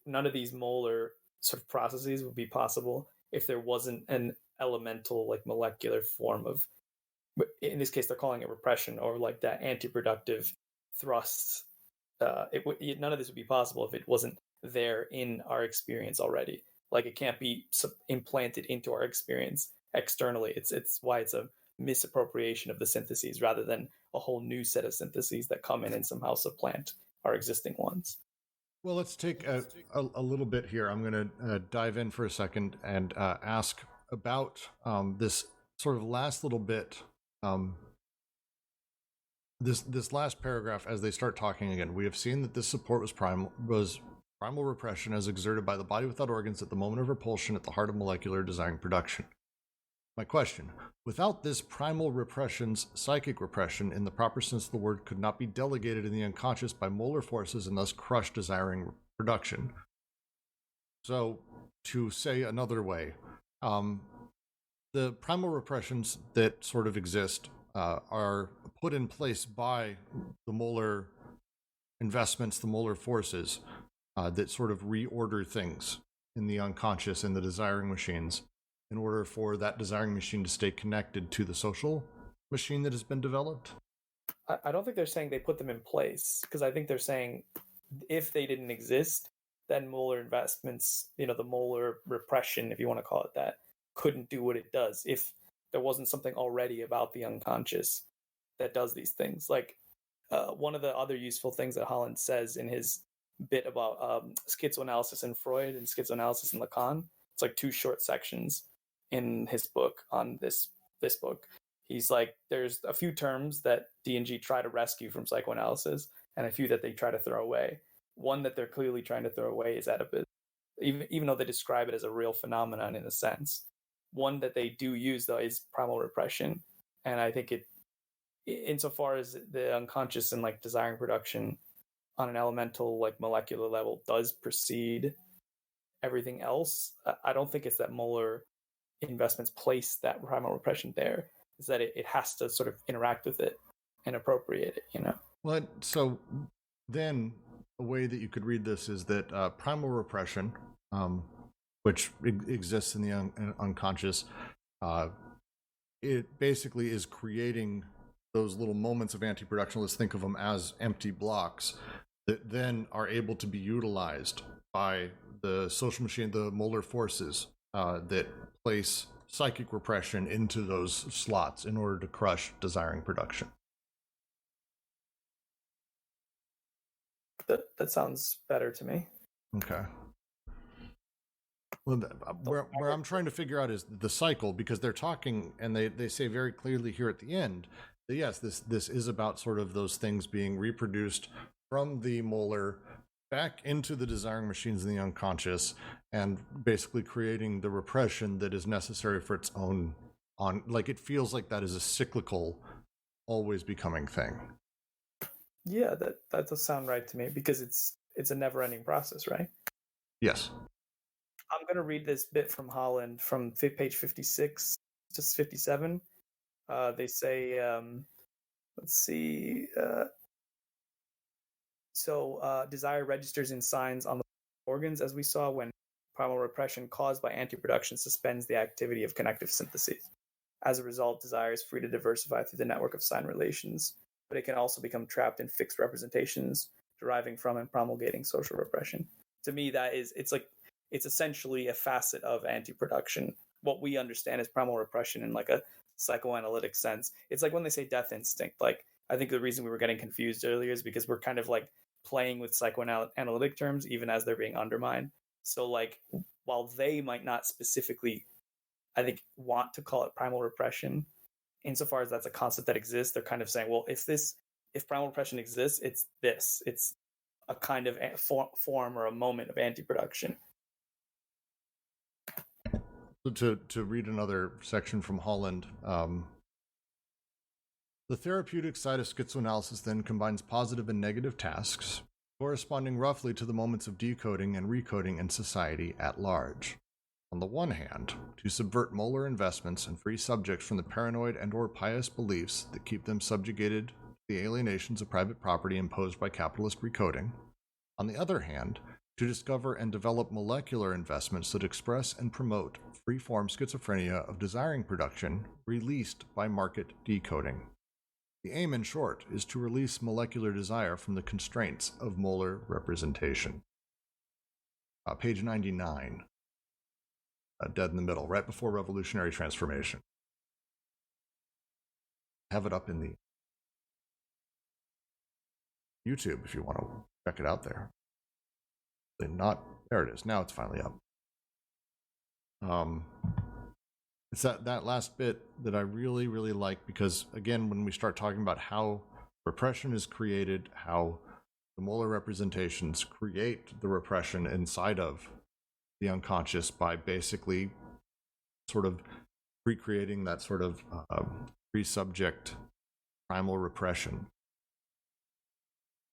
Speaker 3: none of these molar sort of processes would be possible if there wasn't an elemental, molecular form of, in this case, they're calling it repression, or that anti-productive thrust. None of this would be possible if it wasn't there in our experience already. It can't be implanted into our experience externally. It's why it's a misappropriation of the syntheses rather than a whole new set of syntheses that come in and somehow supplant our existing ones.
Speaker 1: Well, let's take a little bit here. I'm going to dive in for a second and ask about this sort of last little bit. This last paragraph, as they start talking again, we have seen that this support was primal repression as exerted by the body without organs at the moment of repulsion at the heart of molecular desiring production. My question, without this primal repression's psychic repression in the proper sense of the word could not be delegated in the unconscious by molar forces and thus crush desiring production. So, to say another way, the primal repressions that sort of exist are put in place by the molar investments, the molar forces that sort of reorder things in the unconscious, in the desiring machines, in order for that desiring machine to stay connected to the social machine that has been developed?
Speaker 3: I don't think they're saying they put them in place, because I think they're saying if they didn't exist, then molar investments, the molar repression, if you want to call it that, couldn't do what it does if there wasn't something already about the unconscious that does these things. One of the other useful things that Holland says in his bit about schizoanalysis and Freud and schizoanalysis and Lacan, it's 2 short sections in his book on this book. He's there's a few terms that D&G try to rescue from psychoanalysis and a few that they try to throw away. One that they're clearly trying to throw away is Oedipus, even though they describe it as a real phenomenon in a sense. One that they do use, though, is primal repression. And I think it, insofar as the unconscious and desiring production on an elemental, molecular level does precede everything else, I don't think it's that molar investments place that primal repression there. Is that it has to sort of interact with it and appropriate it,
Speaker 1: Well, so then a way that you could read this is that primal repression, which exists in the unconscious, it basically is creating those little moments of anti-production. Let's think of them as empty blocks that then are able to be utilized by the social machine, the molar forces that place psychic repression into those slots in order to crush desiring production.
Speaker 3: That sounds better to me.
Speaker 1: Okay. Well, where I'm trying to figure out is the cycle, because they're talking and they say very clearly here at the end that yes, this is about sort of those things being reproduced from the molar back into the desiring machines in the unconscious and basically creating the repression that is necessary for its own it feels like that is a cyclical, always becoming thing.
Speaker 3: Yeah, that does sound right to me, because it's a never-ending process, right?
Speaker 1: Yes.
Speaker 3: I'm going to read this bit from Holland from page 56 to 57. They say, let's see. Desire registers in signs on the organs, as we saw, when primal repression caused by anti-production suspends the activity of connective syntheses. As a result, desire is free to diversify through the network of sign relations, but it can also become trapped in fixed representations deriving from and promulgating social repression. To me, it's essentially a facet of anti-production. What we understand as primal repression in a psychoanalytic sense. It's when they say death instinct. I think the reason we were getting confused earlier is because we're kind of playing with psychoanalytic terms even as they're being undermined. So while they might not specifically I think, want to call it primal repression. Insofar as that's a concept that exists, they're kind of saying, well, if primal repression exists, it's a kind of form or a moment of anti-production.
Speaker 1: So to read another section from Holland, the therapeutic side of schizoanalysis then combines positive and negative tasks, corresponding roughly to the moments of decoding and recoding in society at large. On the one hand, to subvert molar investments and free subjects from the paranoid and or pious beliefs that keep them subjugated to the alienations of private property imposed by capitalist recoding. On the other hand, to discover and develop molecular investments that express and promote free-form schizophrenia of desiring production released by market decoding. The aim, in short, is to release molecular desire from the constraints of molar representation. Page 99. Dead in the middle, right before revolutionary transformation. Have it up in the YouTube if you want to check it out there. There it is. Now it's finally up. It's that last bit that I really, really like, because again, when we start talking about how repression is created, how the molar representations create the repression inside of the unconscious by basically sort of recreating that sort of pre-subject primal repression,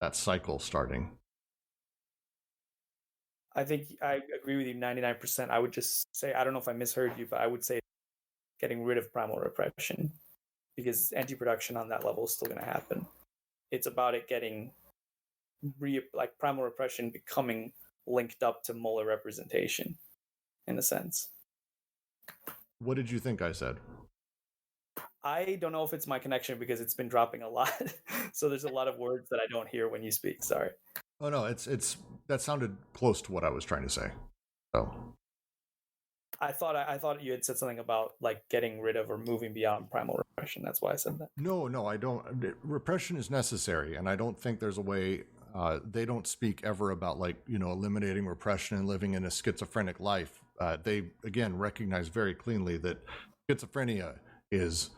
Speaker 1: that cycle starting.
Speaker 3: I think I agree with you 99%. I would just say, I don't know if I misheard you, but I would say getting rid of primal repression, because anti-production on that level is still going to happen. It's about it getting primal repression becoming linked up to molar representation, in a sense.
Speaker 1: What did you think I said?
Speaker 3: I don't know if it's my connection, because it's been dropping a lot. So there's a lot of words that I don't hear when you speak. Sorry.
Speaker 1: Oh no, it's that sounded close to what I was trying to say. So
Speaker 3: I thought you had said something about like getting rid of or moving beyond primal repression. That's why I said that.
Speaker 1: No, I don't. Repression is necessary, and I don't think there's a way. They don't speak ever about eliminating repression and living in a schizophrenic life. They again recognize very cleanly that schizophrenia is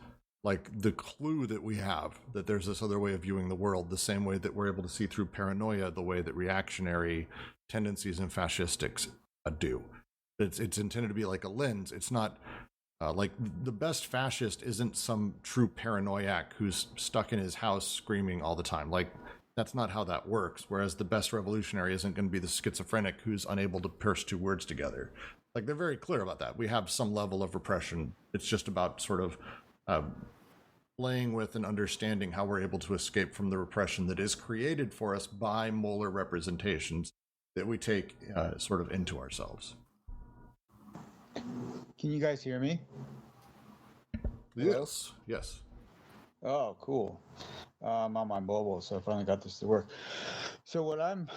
Speaker 1: like the clue that we have that there's this other way of viewing the world, the same way that we're able to see through paranoia the way that reactionary tendencies and fascistics do. It's intended to be like a lens. It's not like the best fascist isn't some true paranoiac who's stuck in his house screaming all the time. Like, that's not how that works. Whereas the best revolutionary isn't going to be the schizophrenic who's unable to pierce two words together. Like, they're very clear about that. We have some level of repression. It's just about sort of playing with and understanding how we're able to escape from the repression that is created for us by molar representations that we take sort of into ourselves.
Speaker 7: Can you guys hear me?
Speaker 1: Yes.
Speaker 7: Oh, cool. I'm on my mobile, so I finally got this to work. So what I'm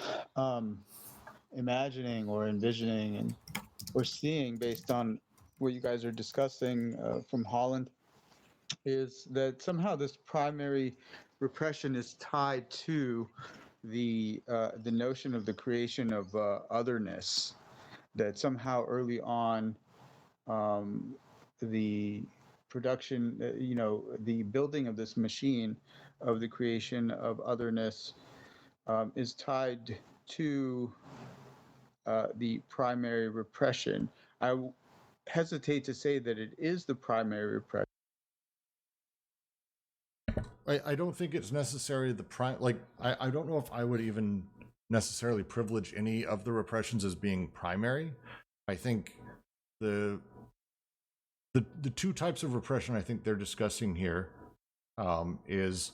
Speaker 7: imagining or envisioning or seeing based on what you guys are discussing from Holland is that somehow this primary repression is tied to the notion of the creation of otherness, that somehow early on the production, the building of this machine of the creation of otherness is tied to the primary repression. I hesitate to say that it is the primary repression.
Speaker 1: I don't think it's necessarily I don't know if I would even necessarily privilege any of the repressions as being primary. I think the two types of repression I think they're discussing here is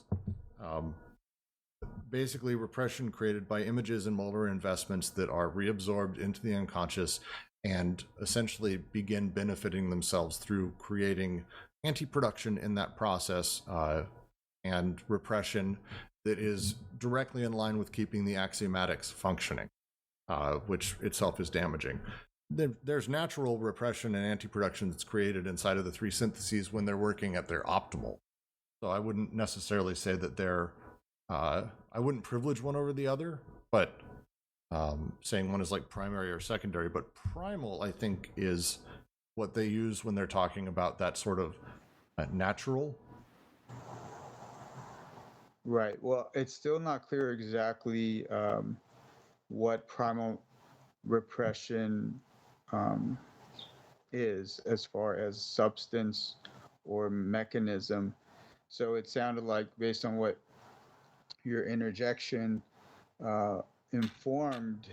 Speaker 1: basically repression created by images and molar investments that are reabsorbed into the unconscious and essentially begin benefiting themselves through creating anti-production in that process, and repression that is directly in line with keeping the axiomatics functioning, which itself is damaging. There's natural repression and anti-production that's created inside of the three syntheses when they're working at their optimal. So I wouldn't necessarily say that they're, I wouldn't privilege one over the other, but saying one is like primary or secondary, but primal I think is what they use when they're talking about that sort of natural?
Speaker 7: Right. Well, it's still not clear exactly what primal repression is as far as substance or mechanism. So it sounded like, based on what your interjection informed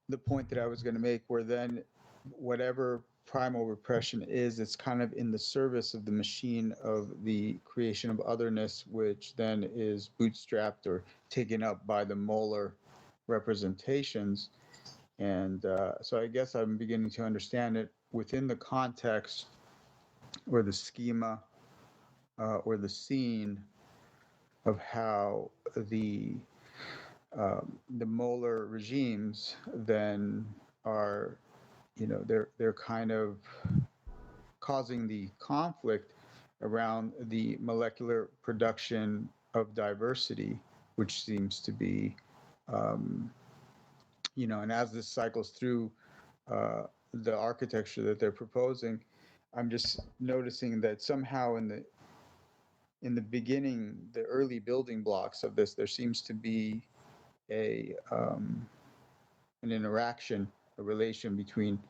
Speaker 7: the point that I was going to make, where then whatever primal repression is, it's kind of in the service of the machine of the creation of otherness, which then is bootstrapped or taken up by the molar representations. And so I guess I'm beginning to understand it within the context or the schema or the scene of how the molar regimes then are, they're kind of causing the conflict around the molecular production of diversity, which seems to be, and as this cycles through the architecture that they're proposing, I'm just noticing that somehow in the beginning, the early building blocks of this, there seems to be an interaction, a relation between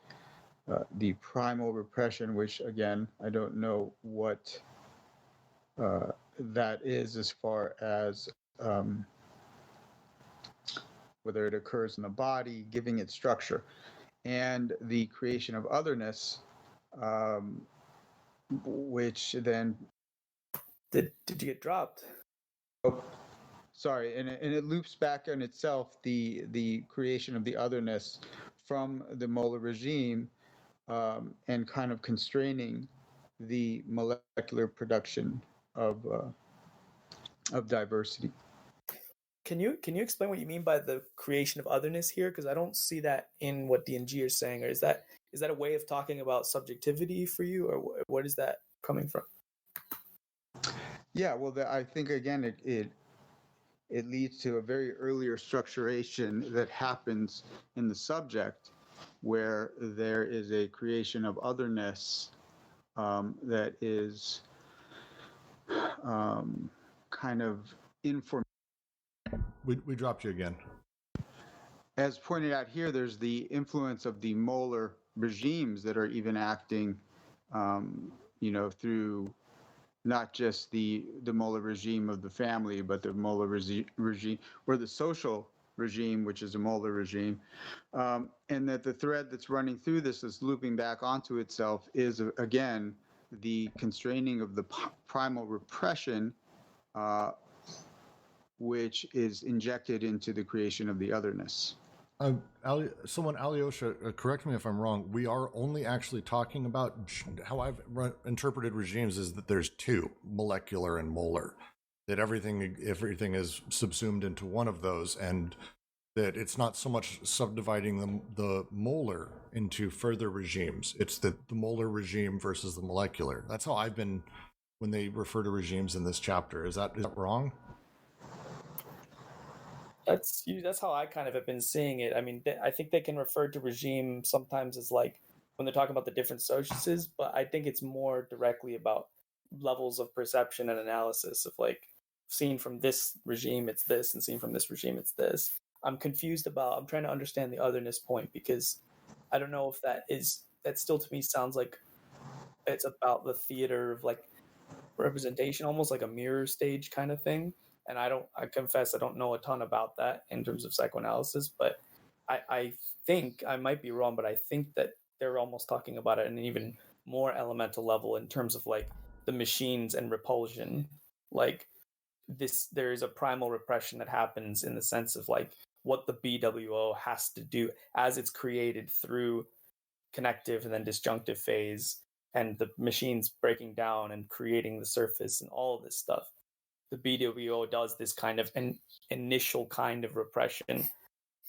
Speaker 7: the primal repression, which again, I don't know what that is as far as whether it occurs in the body, giving it structure, and the creation of otherness, which then...
Speaker 3: Did you get dropped?
Speaker 7: Oh, sorry, and it loops back on itself, the creation of the otherness from the molar regime, and kind of constraining the molecular production of diversity.
Speaker 3: Can you explain what you mean by the creation of otherness here? Because I don't see that in what D&G are saying. Or is that a way of talking about subjectivity for you, or what is that coming from?
Speaker 7: Yeah, well, I think again it leads to a very earlier structuration that happens in the subject, where there is a creation of otherness that is kind of informal.
Speaker 1: We dropped you again.
Speaker 7: As pointed out here, there's the influence of the molar regimes that are even acting, through not just the molar regime of the family, but the molar regime, or the social regime, which is a molar regime, and that the thread that's running through this, is looping back onto itself, is again the constraining of the primal repression, which is injected into the creation of the otherness.
Speaker 1: Alyosha, correct me if I'm wrong. We are only actually talking about, how I've interpreted regimes is that there's two, molecular and molar, that everything is subsumed into one of those, and that it's not so much subdividing the molar into further regimes. It's the molar regime versus the molecular. That's how I've been, when they refer to regimes in this chapter. Is that wrong?
Speaker 3: That's how I kind of have been seeing it. I mean, I think they can refer to regime sometimes as like when they're talking about the different sociuses, but I think it's more directly about levels of perception and analysis of like, seen from this regime it's this, and seen from this regime it's this. I'm trying to understand the otherness point, because I don't know if that still to me sounds like it's about the theater of like representation, almost like a mirror stage kind of thing. And I confess I don't know a ton about that in terms of psychoanalysis, but I think, I might be wrong, but I think that they're almost talking about it at an even more elemental level in terms of like the machines and repulsion. Like there is a primal repression that happens in the sense of like what the BWO has to do as it's created through connective and then disjunctive phase, and the machines breaking down and creating the surface and all of this stuff. The BWO does this kind of an initial kind of repression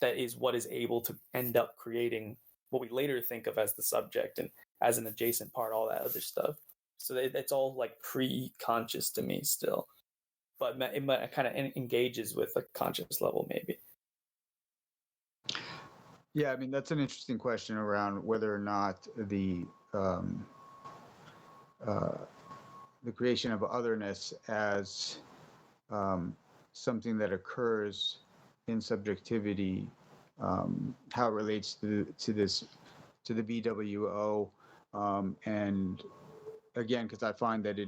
Speaker 3: that is what is able to end up creating what we later think of as the subject and as an adjacent part, all that other stuff. So it's all like pre-conscious to me still, but it kind of engages with a conscious level maybe.
Speaker 7: Yeah, I mean, that's an interesting question around whether or not the the creation of otherness as something that occurs in subjectivity, how it relates to the BWO, and again, because I find that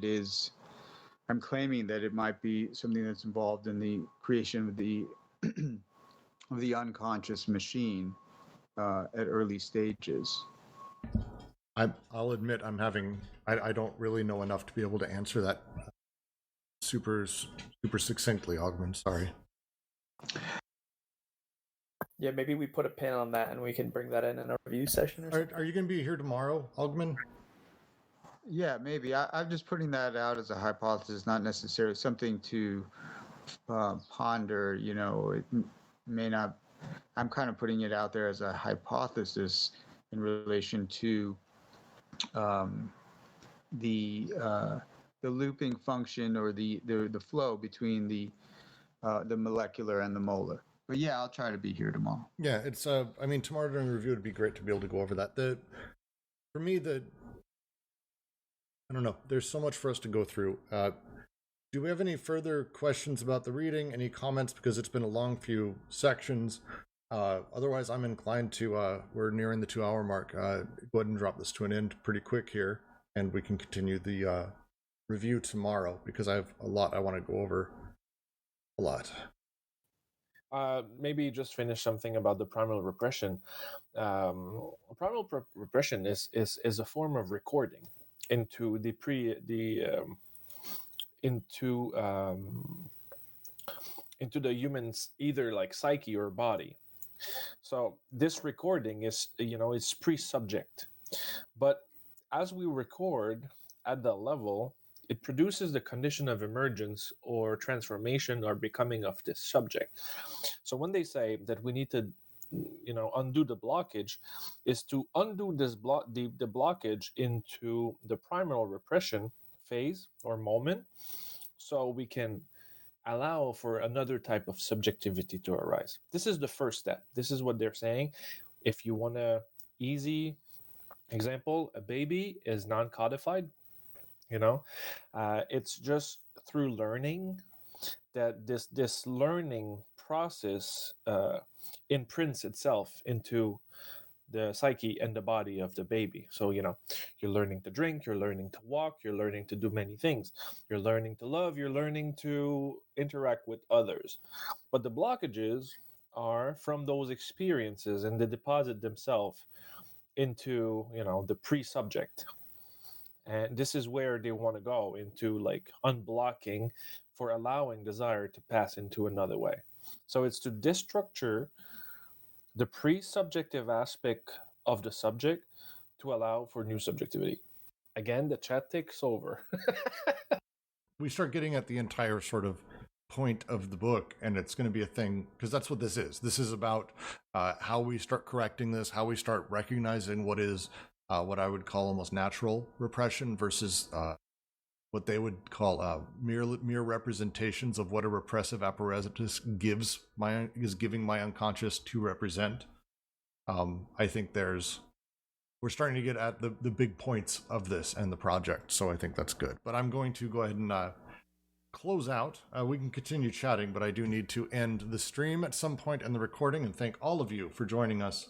Speaker 7: I'm claiming that it might be something that's involved in the creation of the of the unconscious machine at early stages.
Speaker 1: I'll admit I don't really know enough to be able to answer that super succinctly, Augman. Sorry.
Speaker 8: Yeah, maybe we put a pin on that and we can bring that in a review session or something.
Speaker 1: Are you going to be here tomorrow, Augman?
Speaker 7: Yeah, maybe. I'm just putting that out as a hypothesis, not necessarily something to ponder. It may not. I'm kind of putting it out there as a hypothesis in relation to the looping function or the flow between the molecular and the molar. But yeah, I'll try to be here tomorrow.
Speaker 1: Yeah, it's I mean, tomorrow during review it'd be great to be able to go over that. For me, I don't know. There's so much for us to go through. Do we have any further questions about the reading? Any comments? Because it's been a long few sections. Otherwise, I'm inclined to, we're nearing the 2-hour mark. Go ahead and drop this to an end pretty quick here, and we can continue the review tomorrow, because I have a lot I want to go over. A lot.
Speaker 4: Maybe just finish something about the primal repression. Primal repression is a form of recording into into the human's either like psyche or body. So this recording is, it's pre-subject, but as we record at that level, it produces the condition of emergence or transformation or becoming of this subject. So when they say that we need to, undo the blockage, is to undo this the blockage into the primal repression phase or moment, so we can allow for another type of subjectivity to arise. This is the first step. This is what they're saying. If you want a easy example, a baby is non-codified. It's just through learning that this learning process imprints itself into the psyche and the body of the baby. So, you're learning to drink, you're learning to walk, you're learning to do many things. You're learning to love, you're learning to interact with others. But the blockages are from those experiences, and they deposit themselves into, the pre-subject. And this is where they want to go into, like, unblocking for allowing desire to pass into another way. So it's to destructure the pre-subjective aspect of the subject to allow for new subjectivity. Again, the chat takes over.
Speaker 1: We start getting at the entire sort of point of the book, and it's going to be a thing, because that's what this is. This is about how we start correcting this, how we start recognizing what is what I would call almost natural repression versus what they would call mere representations of what a repressive apparatus is giving my unconscious to represent. I think we're starting to get at the big points of this and the project, so I think that's good. But I'm going to go ahead and close out. We can continue chatting, but I do need to end the stream at some point and the recording, and thank all of you for joining us.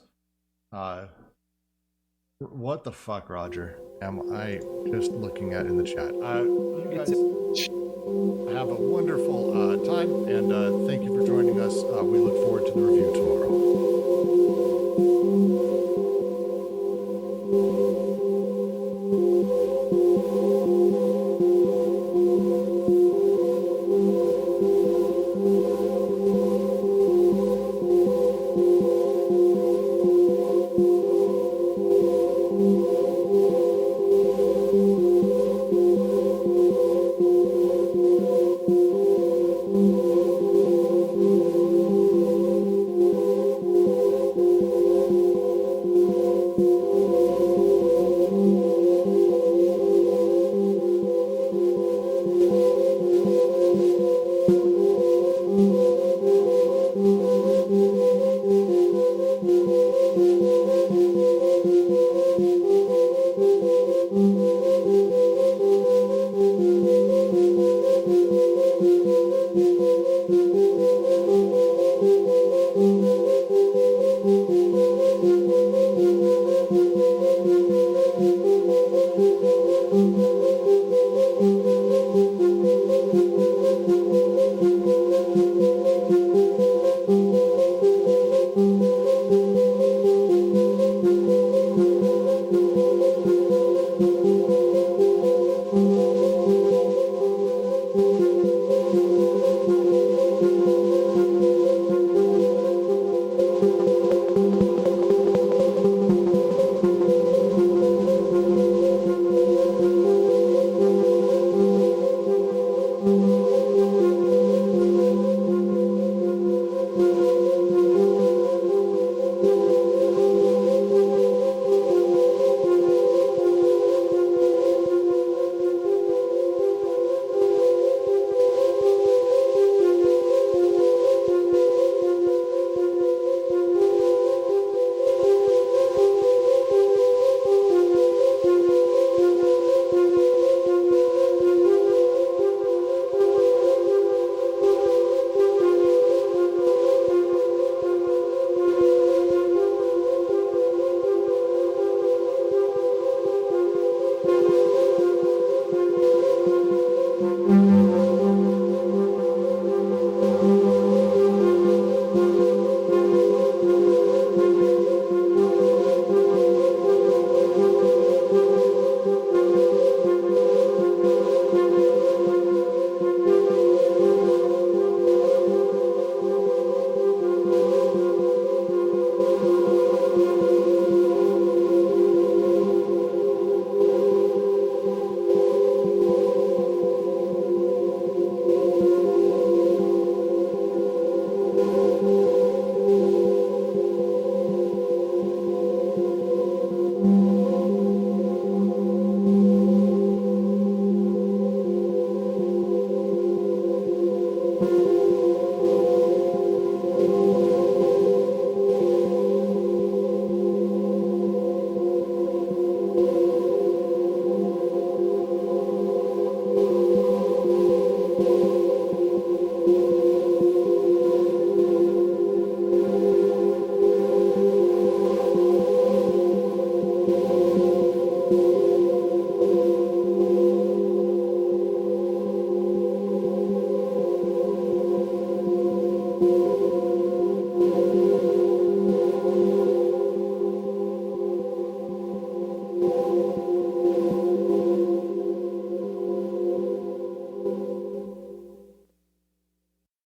Speaker 1: What the fuck, Roger? Am I just looking at in the chat? You guys have a wonderful time, and thank you for joining us. We look forward to the review tomorrow.